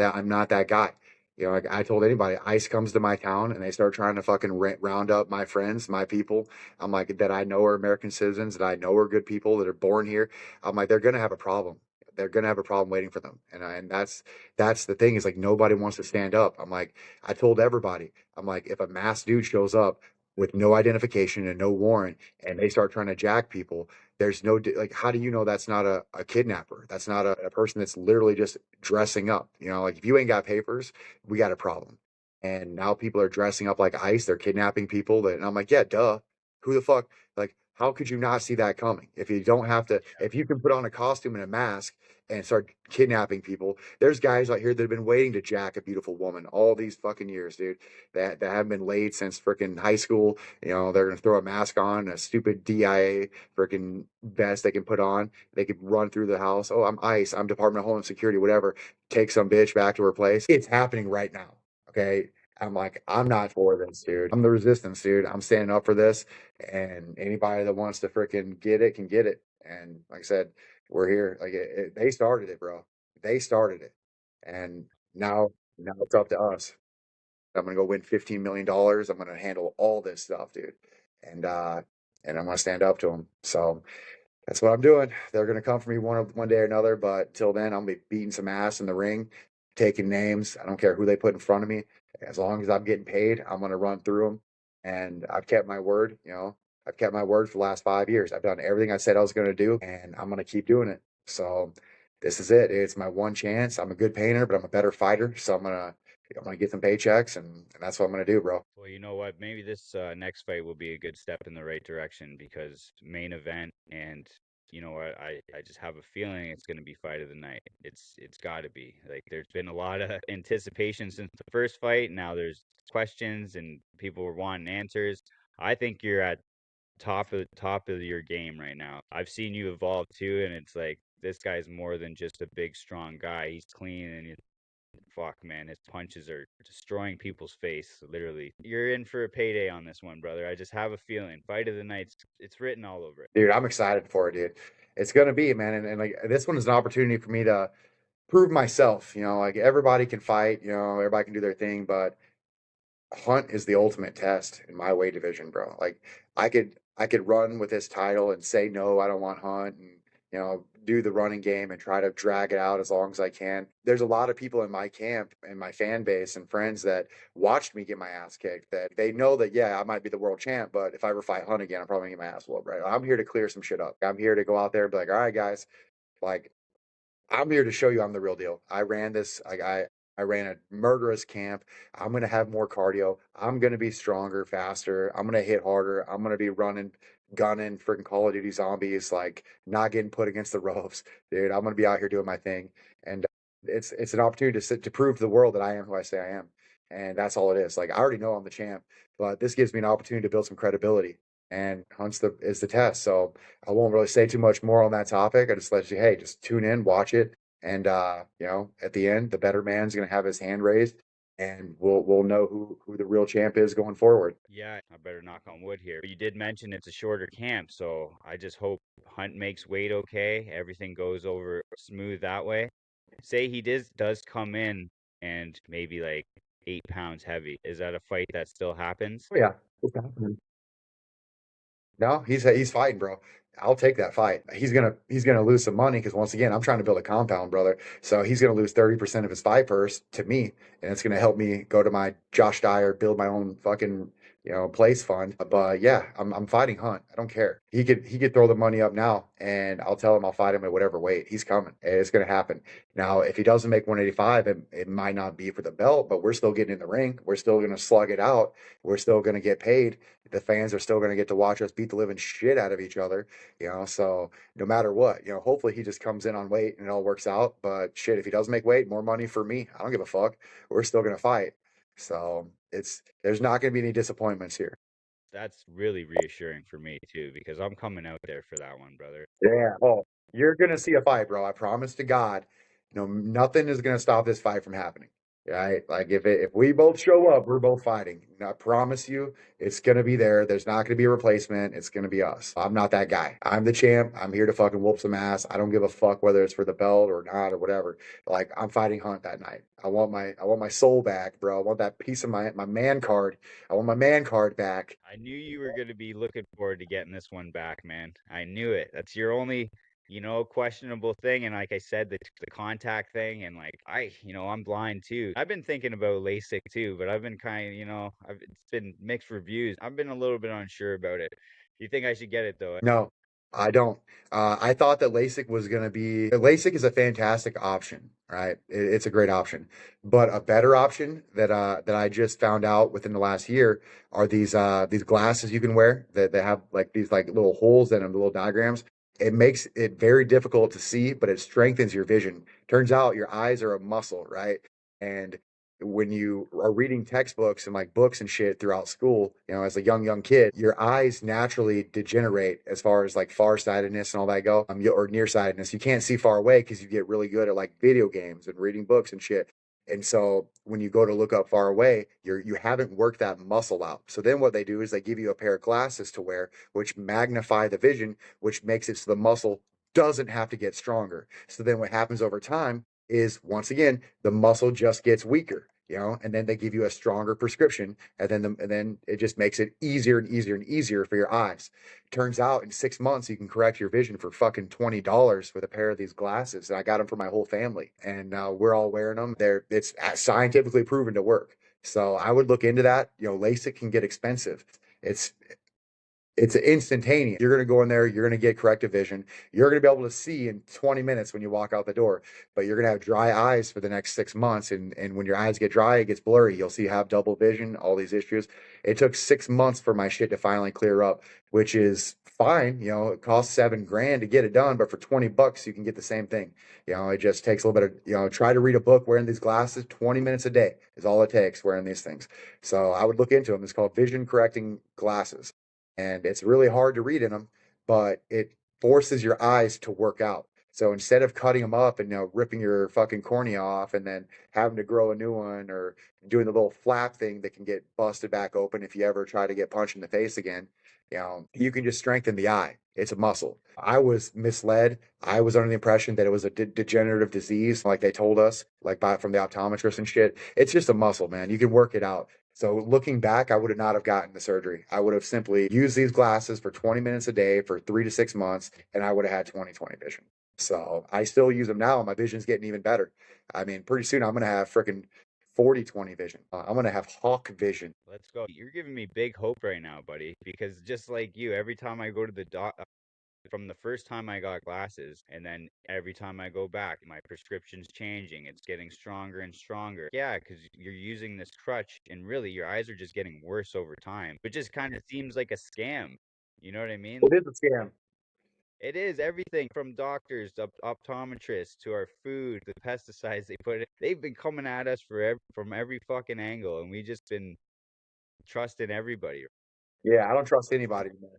that guy. You know, like I told anybody, ICE comes to my town and they start trying to fucking round up my friends, my people. I'm like that I know are American citizens, that I know are good people that are born here. I'm like they're gonna have a problem. They're gonna have a problem waiting for them, and that's the thing is like nobody wants to stand up. I'm like I told everybody, I'm like if a mass dude shows up with no identification and no warrant and they start trying to jack people, there's no like how do you know that's not a kidnapper? That's not a person that's literally just dressing up. You know, like if you ain't got papers, we got a problem. And now people are dressing up like ICE, they're kidnapping people and I'm like, yeah, duh. Who the fuck, like how could you not see that coming? If you don't have to, if you can put on a costume and a mask and start kidnapping people, there's guys out here that have been waiting to jack a beautiful woman all these fucking years, dude. That haven't been laid since freaking high school. You know, they're gonna throw a mask on, a stupid DIA freaking vest they can put on. They could run through the house. Oh, I'm ICE. I'm Department of Homeland Security, whatever. Take some bitch back to her place. It's happening right now. Okay. I'm like, I'm not for this, dude. I'm the resistance, dude. I'm standing up for this. And anybody that wants to freaking get it can get it. And like I said, we're here. Like they started it, bro. They started it. And now it's up to us. I'm gonna go win $15 million. I'm gonna handle all this stuff, dude. And uh and I'm gonna stand up to them. So that's what I'm doing. They're gonna come for me one day or another, but till then, I'm gonna be beating some ass in the ring, taking names. I don't care who they put in front of me. As long as I'm getting paid, I'm gonna run through them. And I've kept my word. I've kept my word for the last 5 years. I've done everything I said I was gonna do, and I'm gonna keep doing it. So this is it. It's my one chance. I'm a good painter, but I'm a better fighter. So I'm gonna get some paychecks, and that's what I'm gonna do, bro. Well, you know what? Maybe this next fight will be a good step in the right direction because main event, and you know what? I just have a feeling it's going to be fight of the night. It's got to be. Like there's been a lot of anticipation since the first fight. Now there's questions and people were wanting answers. I think you're at top of your game right now. I've seen you evolve too, and it's like this guy's more than just a big strong guy. He's clean and fuck, man, his punches are destroying people's face, literally. You're in for a payday on this one, brother. I just have a feeling. Fight of the night, it's written all over it. Dude, I'm excited for it, dude. It's gonna be, man, and like this one is an opportunity for me to prove myself. Like everybody can fight, everybody can do their thing, but Hunt is the ultimate test in my weight division, bro. Like I could run with this title and say no, I don't want Hunt, and do the running game and try to drag it out as long as I can. There's a lot of people in my camp and my fan base and friends that watched me get my ass kicked. That they know that yeah, I might be the world champ, but if I ever fight Hunt again, I'm probably gonna get my ass whooped. Right? I'm here to clear some shit up. I'm here to go out there and be like, all right, guys, like I'm here to show you I'm the real deal. I ran this. Like I ran a murderous camp. I'm going to have more cardio. I'm going to be stronger, faster. I'm going to hit harder. I'm going to be running, gunning freaking Call of Duty zombies, like not getting put against the ropes, dude. I'm going to be out here doing my thing. And it's an opportunity to prove to the world that I am who I say I am. And that's all it is. Like I already know I'm the champ, but this gives me an opportunity to build some credibility. And Hunt's is the test. So I won't really say too much more on that topic. I just let you, hey, just tune in, watch it, and at the end, the better man's gonna have his hand raised, and we'll know who the real champ is going forward. Yeah, I better knock on wood here. You did mention it's a shorter camp, so I just hope Hunt makes weight okay. Everything goes over smooth that way. Say he does come in and maybe like 8 pounds heavy. Is that a fight that still happens? Oh yeah, it's happening. No, he's fighting, bro. I'll take that fight. He's gonna lose some money because once again, I'm trying to build a compound, brother. So he's gonna lose 30% of his fight purse to me, and it's gonna help me go to my Josh Dyer, build my own fucking place fund. But yeah, I'm fighting Hunt. I don't care. He could throw the money up now, and I'll tell him I'll fight him at whatever weight. He's coming. It's gonna happen. Now, if he doesn't make 185, it might not be for the belt, but we're still getting in the ring. We're still gonna slug it out. We're still gonna get paid. The fans are still going to get to watch us beat the living shit out of each other, so no matter what, hopefully he just comes in on weight and it all works out. But shit, if he does make weight, more money for me. I don't give a fuck. We're still going to fight. So there's not going to be any disappointments here. That's really reassuring for me too, because I'm coming out there for that one, brother. Yeah. Oh, you're gonna see a fight, bro. I promise to God. Nothing is gonna stop this fight from happening. Right? Like if we both show up, we're both fighting. And I promise you, it's gonna be there. There's not gonna be a replacement. It's gonna be us. I'm not that guy. I'm the champ. I'm here to fucking whoop some ass. I don't give a fuck whether it's for the belt or not or whatever. Like I'm fighting Hunt that night. I want my soul back, bro. I want that piece of my man card. I want my man card back. I knew you were going to be looking forward to getting this one back, man. I knew it. That's your only, questionable thing. And like I said, the contact thing, and like I'm blind too. I've been thinking about LASIK too, but I've been kind of, it's been mixed reviews. I've been a little bit unsure about it. Do you think I should get it though? No, I don't. I thought that LASIK was going to be. LASIK is a fantastic option, right? It's a great option, but a better option that I just found out within the last year are these glasses you can wear that they have like these like little holes in them, the little diagrams. It makes it very difficult to see, but it strengthens your vision. Turns out your eyes are a muscle, right? And when you are reading textbooks and like books and shit throughout school, as a young kid, your eyes naturally degenerate as far as like farsightedness and all that go, or nearsightedness. You can't see far away because you get really good at like video games and reading books and shit. And so when you go to look up far away, you haven't worked that muscle out. So then what they do is they give you a pair of glasses to wear, which magnify the vision, which makes it so the muscle doesn't have to get stronger. So then what happens over time is once again the muscle just gets weaker, and then they give you a stronger prescription, and then it just makes it easier and easier and easier for your eyes. Turns out in 6 months you can correct your vision for fucking $20 with a pair of these glasses, and I got them for my whole family, and we're all wearing them. It's scientifically proven to work. So I would look into that. LASIK can get expensive. It's instantaneous. You're going to go in there, you're going to get corrective vision. You're going to be able to see in 20 minutes when you walk out the door, but you're going to have dry eyes for the next 6 months. And when your eyes get dry, it gets blurry. You'll see you have double vision, all these issues. It took 6 months for my shit to finally clear up, which is fine. It costs 7 grand to get it done, but for $20, you can get the same thing. It just takes a little bit of, try to read a book wearing these glasses. 20 minutes a day is all it takes wearing these things. So I would look into them. It's called vision correcting glasses, and it's really hard to read in them, but it forces your eyes to work out. So instead of cutting them up and ripping your fucking cornea off and then having to grow a new one or doing the little flap thing that can get busted back open if you ever try to get punched in the face again, you can just strengthen the eye. It's a muscle. I was misled. I was under the impression that it was a degenerative disease, like they told us, like from the optometrist and shit. It's just a muscle, man. You can work it out. So looking back, I would have not have gotten the surgery. I would have simply used these glasses for 20 minutes a day for 3 to 6 months, and I would have had 20/20 vision. So I still use them now, and my vision's getting even better. I mean, pretty soon I'm gonna have freaking 40/20 vision. I'm gonna have hawk vision. Let's go. You're giving me big hope right now, buddy, because just like you, every time I go to the doc from the first time I got glasses, and then every time I go back, my prescription's changing. It's getting stronger and stronger. Yeah, because you're using this crutch, and really your eyes are just getting worse over time. It just kind of seems like a scam. You know what I mean? It is a scam. It is everything from doctors, optometrists, to our food, the pesticides they put in. They've been coming at us from every fucking angle, and we just been trusting everybody. Yeah, I don't trust anybody, man.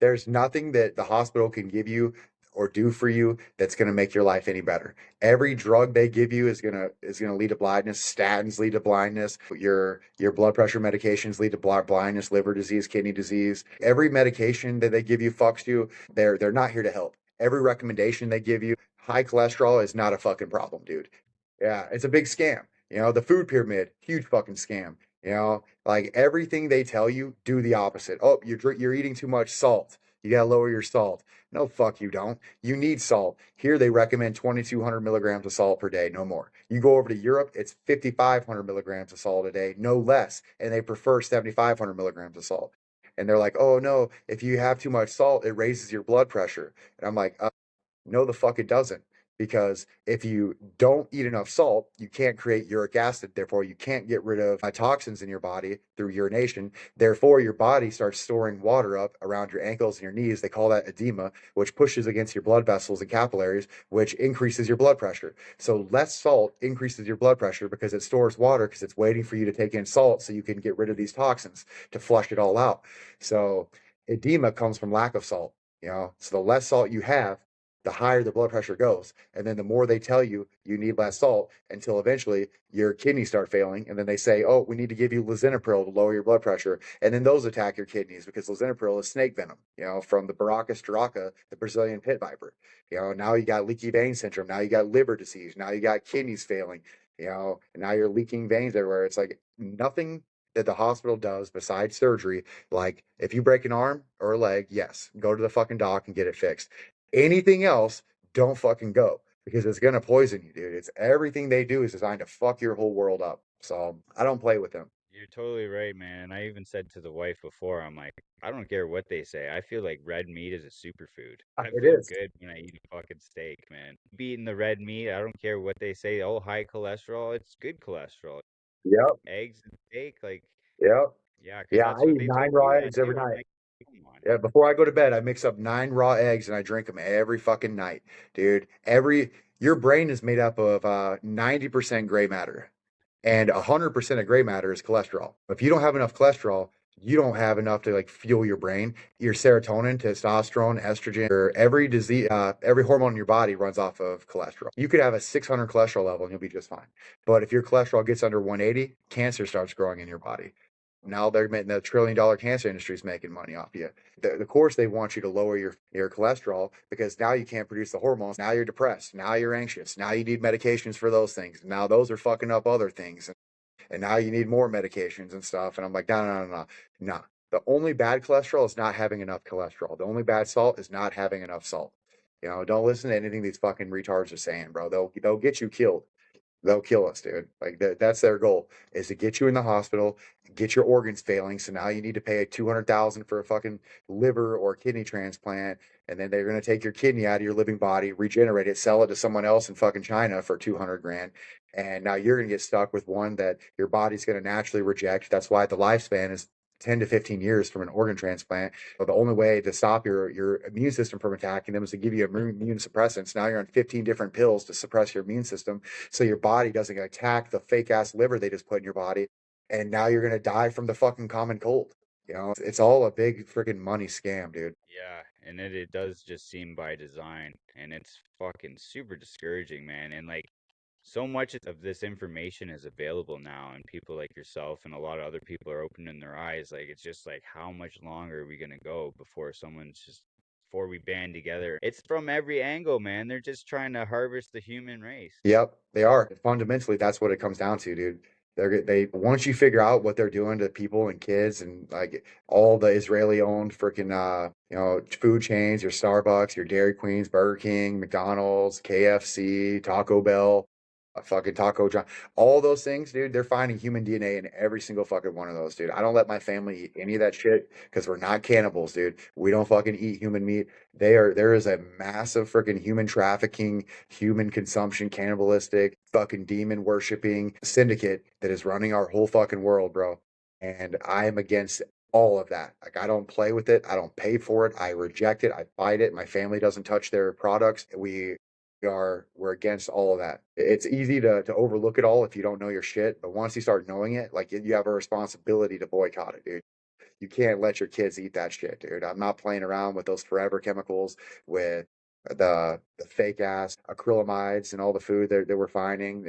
There's nothing that the hospital can give you or do for you that's going to make your life any better. Every drug they give you is going to lead to blindness. Statins lead to blindness. Your blood pressure medications lead to blindness, liver disease, kidney disease. Every medication that they give you fucks you. They're not here to help. Every recommendation they give you, high cholesterol is not a fucking problem, dude. Yeah, it's a big scam. The food pyramid, huge fucking scam. Like everything they tell you, do the opposite. Oh, you're eating too much salt. You gotta lower your salt. No, fuck you don't. You need salt. Here they recommend 2,200 milligrams of salt per day, no more. You go over to Europe, it's 5,500 milligrams of salt a day, no less, and they prefer 7,500 milligrams of salt. And they're like, oh no, if you have too much salt, it raises your blood pressure. And I'm like, no, the fuck it doesn't. Because if you don't eat enough salt, you can't create uric acid. Therefore, you can't get rid of toxins in your body through urination. Therefore, your body starts storing water up around your ankles and your knees. They call that edema, which pushes against your blood vessels and capillaries, which increases your blood pressure. So, less salt increases your blood pressure because it stores water because it's waiting for you to take in salt so you can get rid of these toxins to flush it all out. So, edema comes from lack of salt. So the less salt you have, the higher the blood pressure goes. And then the more they tell you you need less salt until eventually your kidneys start failing. And then they say, oh, we need to give you lisinopril to lower your blood pressure. And then those attack your kidneys because lisinopril is snake venom, from the Baracus duraca, the Brazilian pit viper. Now you got leaky vein syndrome. Now you got liver disease. Now you got kidneys failing, and now you're leaking veins everywhere. It's like nothing that the hospital does besides surgery. Like if you break an arm or a leg, yes, go to the fucking doc and get it fixed. Anything else, don't fucking go because it's gonna poison you, dude. It's everything they do is designed to fuck your whole world up. So I don't play with them. You're totally right, man. I even said to the wife before, I'm like, I don't care what they say. I feel like red meat is a superfood. I It feel is. good when I eat a fucking steak, man. Beating the red meat, I don't care what they say. Oh, high cholesterol, it's good cholesterol. Yep. Eggs and steak, like, Yep. yeah, because Yeah, that's I what eat they nine told me raw that eggs day. every I'm night. like, come on. Yeah, before I go to bed, I mix up 9 raw eggs and I drink them every fucking night, dude. Your brain is made up of 90% gray matter, and 100% of gray matter is cholesterol. If you don't have enough cholesterol, you don't have enough to like fuel your brain. Your serotonin, testosterone, estrogen, or every hormone in your body runs off of cholesterol. You could have a 600 cholesterol level and you'll be just fine. But if your cholesterol gets under 180, cancer starts growing in your body. Now they're making the $1 trillion cancer industry is making money off you. Of course, they want you to lower your cholesterol because now you can't produce the hormones. Now you're depressed. Now you're anxious. Now you need medications for those things. Now those are fucking up other things. And now you need more medications and stuff. And I'm like, no, no, no, no, no. The only bad cholesterol is not having enough cholesterol. The only bad salt is not having enough salt. Don't listen to anything these fucking retards are saying, bro. They'll get you killed. They'll kill us, dude. Like that's their goal is to get you in the hospital, get your organs failing. So now you need to pay 200,000 for a fucking liver or kidney transplant, and then they're gonna take your kidney out of your living body, regenerate it, sell it to someone else in fucking China for 200 grand, and now you're gonna get stuck with one that your body's gonna naturally reject. That's why the lifespan is 10 to 15 years from an organ transplant. But the only way to stop your immune system from attacking them is to give you immune suppressants. Now you're on 15 different pills to suppress your immune system so your body doesn't attack the fake ass liver they just put in your body. And now you're gonna die from the fucking common cold. It's all a big freaking money scam, dude. Yeah, and it does just seem by design, and it's fucking super discouraging, man. And like, so much of this information is available now, and people like yourself and a lot of other people are opening their eyes. Like, it's just like, how much longer are we gonna go before we band together? It's from every angle, man. They're just trying to harvest the human race. Yep, they are. Fundamentally, that's what it comes down to, dude. They once you figure out what they're doing to people and kids and like all the Israeli owned freaking food chains, your Starbucks, your Dairy Queens, Burger King, McDonald's, KFC, Taco Bell. a fucking Taco John, all those things, dude. They're finding human DNA in every single fucking one of those, dude. I don't let my family eat any of that shit because we're not cannibals, dude. We don't fucking eat human meat. There is a massive freaking human trafficking, human consumption, cannibalistic, fucking demon worshiping syndicate that is running our whole fucking world, bro. And I am against all of that. Like I don't play with it. I don't pay for it. I reject it. I fight it. My family doesn't touch their products. We're against all of that. It's easy to overlook it all if you don't know your shit, but once you start knowing it, like you have a responsibility to boycott it, dude. You can't let your kids eat that shit, dude. I'm not playing around with those forever chemicals, with the fake ass acrylamides and all the food that we're finding.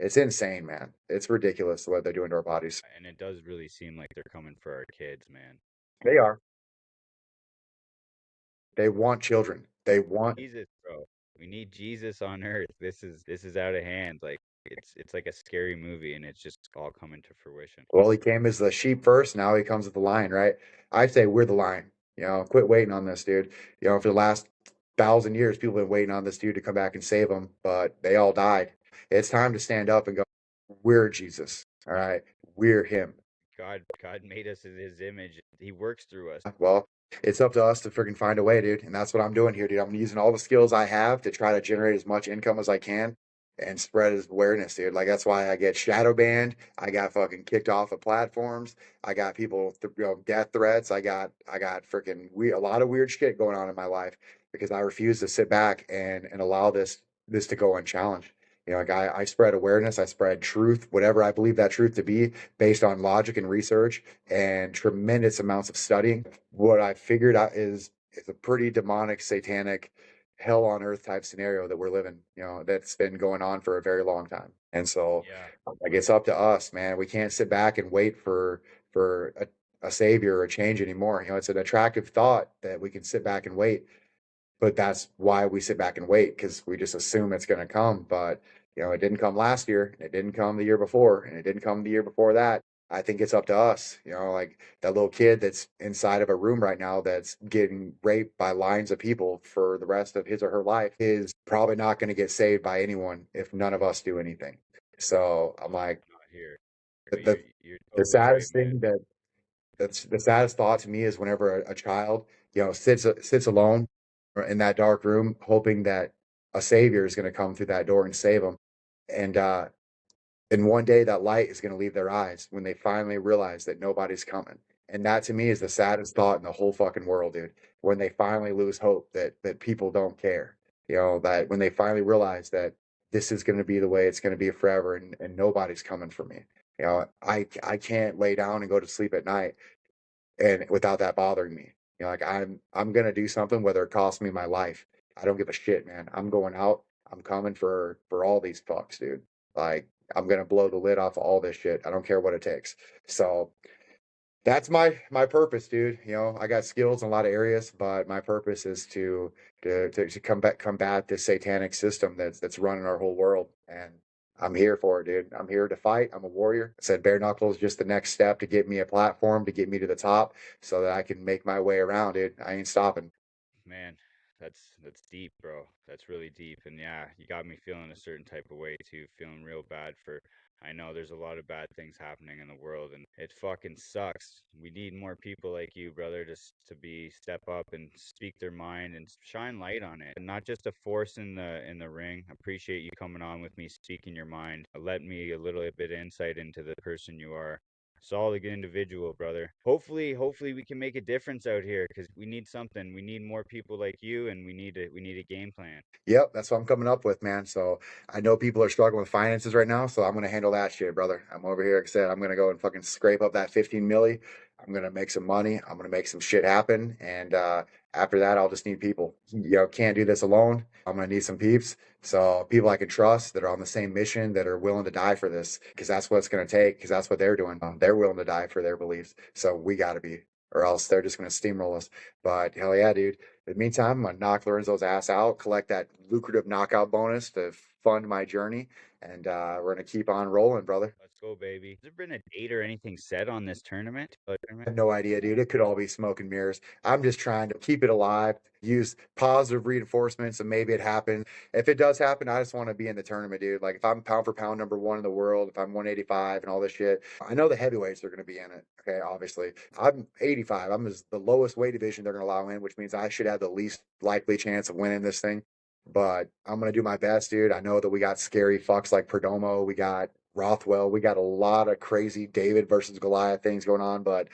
It's insane, man. It's ridiculous what they're doing to our bodies. And it does really seem like they're coming for our kids, man. They are. They want children. They want. Jesus, bro. We need Jesus on earth. This is out of hand. Like it's like a scary movie and it's just all coming to fruition. Well, he came as the sheep first. Now he comes as the lion, right? I say we're the lion. Quit waiting on this dude. For the last 1,000 years, people have been waiting on this dude to come back and save them, but they all died. It's time to stand up and go, we're Jesus. All right. We're him. God made us in his image. He works through us. Well, it's up to us to freaking find a way, dude. And that's what I'm doing here, dude. I'm using all the skills I have to try to generate as much income as I can and spread his awareness, dude. Like that's why I get shadow banned. I got fucking kicked off of platforms. I got people, death threats. I got freaking a lot of weird shit going on in my life because I refuse to sit back and allow this to go unchallenged. Like I spread awareness, I spread truth, whatever I believe that truth to be, based on logic and research and tremendous amounts of studying. What I figured out is a pretty demonic, satanic, hell on earth type scenario that we're living, that's been going on for a very long time. And so, Yeah. like, it's up to us, man. We can't sit back and wait for a savior or a change anymore. It's an attractive thought that we can sit back and wait, but that's why we sit back and wait because we just assume it's going to come. But it didn't come last year, and it didn't come the year before, and it didn't come the year before that. I think it's up to us. Like that little kid that's inside of a room right now that's getting raped by lines of people for the rest of his or her life is probably not going to get saved by anyone if none of us do anything. So I'm like, Not here. the, You're the, you're the totally right, saddest man. thing that's the saddest thought to me is whenever a child, sits alone in that dark room, hoping that a savior is going to come through that door and save them. And and one day that light is going to leave their eyes when they finally realize that nobody's coming. And that to me is the saddest thought in the whole fucking world, dude. When they finally lose hope that people don't care. That when they finally realize that this is going to be the way it's going to be forever and nobody's coming for me. I can't lay down and go to sleep at night and without that bothering me. Like I'm gonna do something whether it costs me my life. I don't give a shit, man. I'm going out. I'm coming for all these fucks, dude. Like I'm gonna blow the lid off of all this shit. I don't care what it takes. So that's my purpose, dude. I got skills in a lot of areas, but my purpose is to combat this satanic system that's running our whole world. And I'm here for it, dude. I'm here to fight. I'm a warrior. I said bare knuckles just the next step to get me a platform to get me to the top so that I can make my way around, dude. I ain't stopping. Man, that's deep, bro. That's really deep. And yeah, you got me feeling a certain type of way too, feeling real bad for I know there's a lot of bad things happening in the world and it fucking sucks. We need more people like you, brother, to be step up and speak their mind and shine light on it. And not just a force in the ring. Appreciate you coming on with me, speaking your mind. Let me a little bit of insight into the person you are. Solid individual, brother. Hopefully we can make a difference out here because we need something. We need more people like you, and we need a game plan. Yep, that's what I'm coming up with, man. So I know people are struggling with finances right now, so I'm gonna handle that shit, brother. I'm over here, like I said, I'm gonna go and fucking scrape up that 15 milli. I'm gonna make some money. I'm gonna make some shit happen, and after that, I'll just need people. Can't do this alone. I'm gonna need some peeps. So people I can trust that are on the same mission that are willing to die for this, because that's what it's gonna take. Because that's what they're doing. They're willing to die for their beliefs. So we gotta be, or else they're just gonna steamroll us. But hell yeah, dude. In the meantime, I'm gonna knock Lorenzo's ass out, collect that lucrative knockout bonus to fund my journey, and we're gonna keep on rolling, brother. Let's go, baby. Has there been a date or anything set on this tournament? I have no idea, dude. It could all be smoke and mirrors. I'm just trying to keep it alive, use positive reinforcements, and maybe it happens. If it does happen, I just want to be in the tournament, dude. Like if I'm pound for pound number 1 in the world, if I'm 185 and all this shit, I know the heavyweights are going to be in it. Okay, obviously, I'm 85. I'm the lowest weight division they're going to allow in, which means I should have the least likely chance of winning this thing. But I'm going to do my best, dude. I know that we got scary fucks like Perdomo, we got Rothwell, we got a lot of crazy David versus Goliath things going on, but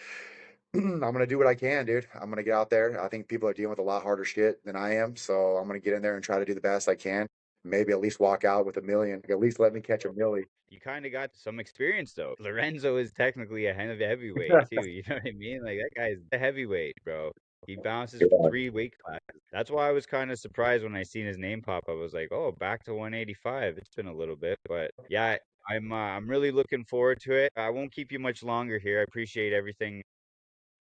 I'm gonna do what I can, dude. I'm gonna get out there. I think people are dealing with a lot harder shit than I am, so I'm gonna get in there and try to do the best I can. Maybe at least walk out with a million. At least let me catch a milli. You kind of got some experience though. Lorenzo is technically a heavyweight too. You know what I mean? Like that guy's a heavyweight, bro. He bounces Yeah. 3 weight classes. That's why I was kind of surprised when I seen his name pop up. I was like, oh, back to 185. It's been a little bit, but yeah, I'm really looking forward to it. I won't keep you much longer here. I appreciate everything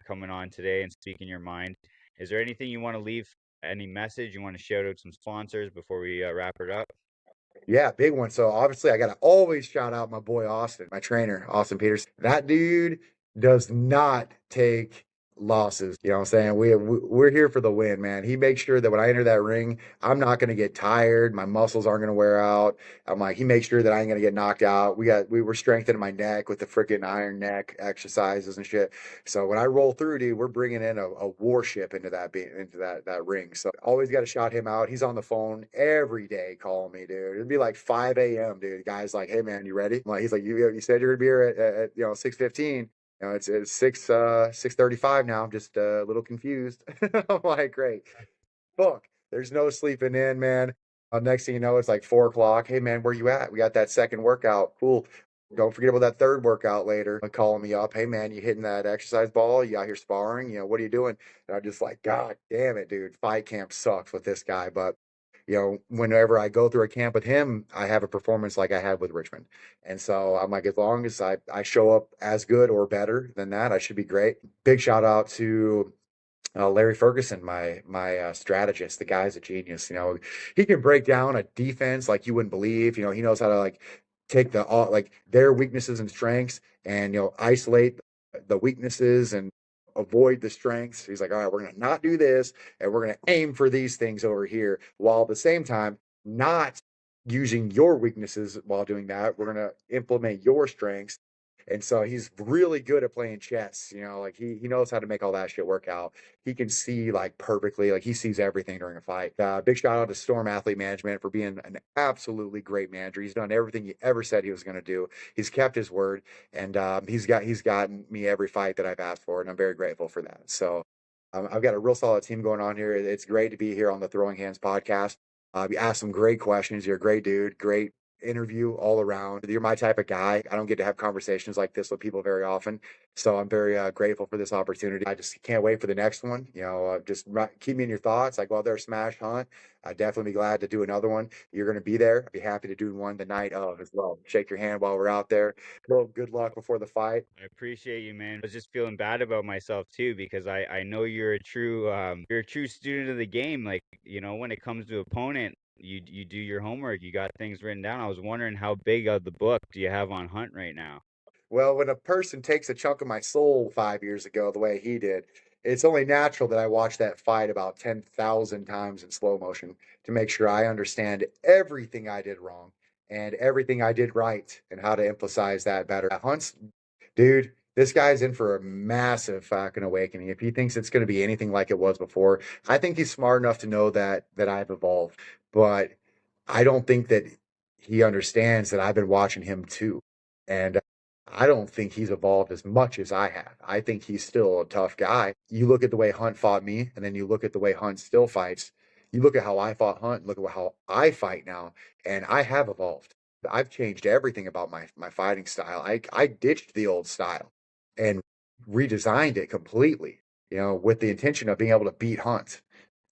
coming on today and speaking your mind. Is there anything you want to leave? Any message you want to shout out some sponsors before we wrap it up? Yeah, big one. So obviously, I gotta always shout out my boy Austin, my trainer, Austin Peters. That dude does not take losses. You know what I'm saying? We're here for the win, man. He makes sure that when I enter that ring, I'm not gonna get tired. My muscles aren't gonna wear out. I'm like, he makes sure that I ain't gonna get knocked out. We were strengthening my neck with the freaking iron neck exercises and shit. So when I roll through, dude, we're bringing in a warship into that ring. So always got to shout him out. He's on the phone every day calling me, dude. It'd be like 5 a.m., dude. The guy's like, "Hey, man, you ready?" I'm like, he's like, "You said you're gonna be here at 6:15." It's 6:35 now. I'm just a little confused. I'm like, great. Fuck. There's no sleeping in, man. Next thing you know, it's like 4 o'clock. Hey, man, where you at? We got that second workout. Cool. Don't forget about that third workout later. Calling me up. Hey, man, you hitting that exercise ball? You out here sparring? What are you doing? And I'm just like, God damn it, dude. Fight camp sucks with this guy. But, whenever I go through a camp with him, I have a performance like I had with Richmond. And so I'm like, as long as I show up as good or better than that, I should be great. Big shout out to Larry Ferguson, my strategist. The guy's a genius. He can break down a defense like you wouldn't believe. He knows how to like take like their weaknesses and strengths and isolate the weaknesses and avoid the strengths. He's like, all right, we're gonna not do this, and we're gonna aim for these things over here, while at the same time not using your weaknesses while doing that. We're gonna implement your strengths. And so he's really good at playing chess, like he knows how to make all that shit work out. He can see like perfectly, like he sees everything during a fight. Big shout out to Storm Athlete Management for being an absolutely great manager. He's done everything he ever said he was going to do. He's kept his word, and he's gotten me every fight that I've asked for, and I'm very grateful for that. So I've got a real solid team going on here. It's great to be here on the Throwing Hands podcast. You asked some great questions. You're a great dude, great interview all around. You're my type of guy. I don't get to have conversations like this with people very often. So I'm very grateful for this opportunity. I just can't wait for the next one. Keep me in your thoughts. I go out there, smash hunt. I'd definitely be glad to do another one. You're going to be there. I'd be happy to do one the night of as well. Shake your hand while we're out there. Well, good luck before the fight. I appreciate you, man. I was just feeling bad about myself too because I know you're a true student of the game. Like, when it comes to opponent, you do your homework, you got things written down. I was wondering how big of the book do you have on Hunt right now? Well, when a person takes a chunk of my soul 5 years ago, the way he did, it's only natural that I watch that fight about 10,000 times in slow motion to make sure I understand everything I did wrong and everything I did right and how to emphasize that better. Hunt's, dude, this guy's in for a massive fucking awakening. If he thinks it's going to be anything like it was before, I think he's smart enough to know that I've evolved. But I don't think that he understands that I've been watching him too. And I don't think he's evolved as much as I have. I think he's still a tough guy. You look at the way Hunt fought me, and then you look at the way Hunt still fights. You look at how I fought Hunt, look at how I fight now, and I have evolved. I've changed everything about my fighting style. I ditched the old style and redesigned it completely, with the intention of being able to beat Hunt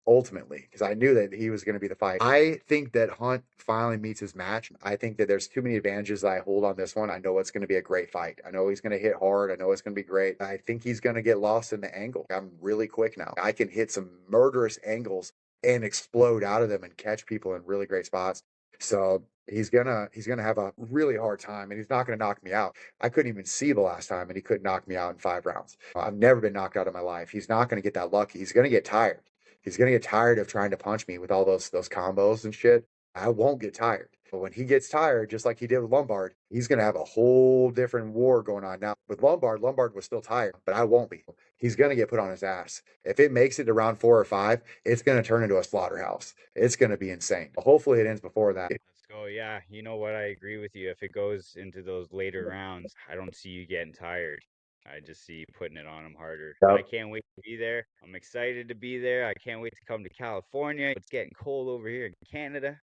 ultimately, because I knew that he was going to be the fight. I think that Hunt finally meets his match. I think that there's too many advantages that I hold on this one. I know it's going to be a great fight. I know he's going to hit hard. I know it's going to be great. I think he's going to get lost in the angle. I'm really quick now. I can hit some murderous angles and explode out of them and catch people in really great spots. So he's gonna have a really hard time, and he's not gonna knock me out. I couldn't even see the last time, and he couldn't knock me out in 5 rounds. I've never been knocked out in my life. He's not gonna get that lucky. He's gonna get tired. He's gonna get tired of trying to punch me with all those combos and shit. I won't get tired. But when he gets tired, just like he did with Lombard, he's gonna have a whole different war going on. Now with Lombard, Lombard was still tired, but I won't be. He's gonna get put on his ass. If it makes it to round 4 or 5, it's gonna turn into a slaughterhouse. It's gonna be insane. Hopefully it ends before that. Let's go. Yeah, you know what? I agree with you. If it goes into those later rounds, I don't see you getting tired. I just see you putting it on them harder. But I Yep. can't wait to be there. I'm excited to be there. I can't wait to come to California. It's getting cold over here in Canada.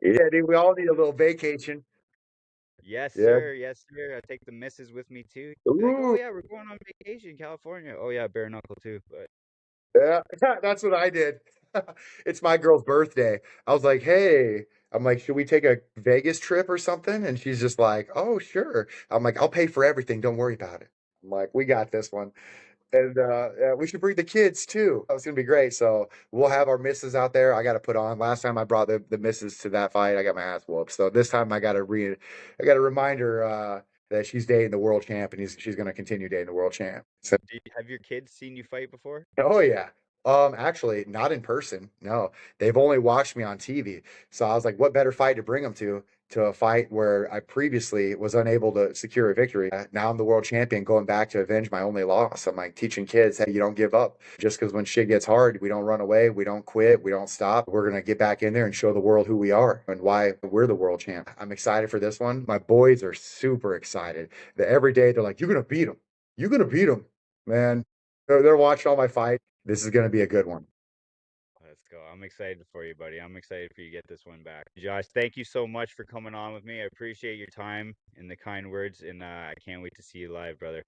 Yeah, dude, we all need a little vacation. Yes, Yeah. sir. Yes, sir. I take the missus with me too. Be like, oh Ooh, yeah, we're going on vacation, California. Oh yeah, bare knuckle too. But yeah, that's what I did. It's my girl's birthday. I was like, "Hey," I'm like, "Should we take a Vegas trip or something?" And she's just like, "Oh, sure." I'm like, "I'll pay for everything. Don't worry about it." I'm like, "We got this one." And yeah, we should bring the kids too. It's gonna be great. So we'll have our misses out there. I got to put on. Last time I brought the misses to that fight, I got my ass whooped. So this time I got to remind her that she's dating the world champ, and she's gonna continue dating the world champ. So have your kids seen you fight before? oh yeah. Actually, not in person. No, they've only watched me on TV. So I was like, what better fight to bring them to a fight where I previously was unable to secure a victory. Now I'm the world champion, going back to avenge my only loss. I'm like teaching kids, hey, you don't give up. Just because when shit gets hard, we don't run away, we don't quit, we don't stop. We're gonna get back in there and show the world who we are and why we're the world champ. I'm excited for this one. My boys are super excited. That every day they're like, you're gonna beat him. You're gonna beat him, man. They're watching all my fights. This is going to be a good one. Let's go. I'm excited for you, buddy. I'm excited for you to get this one back. Josh, thank you so much for coming on with me. I appreciate your time and the kind words, and I can't wait to see you live, brother.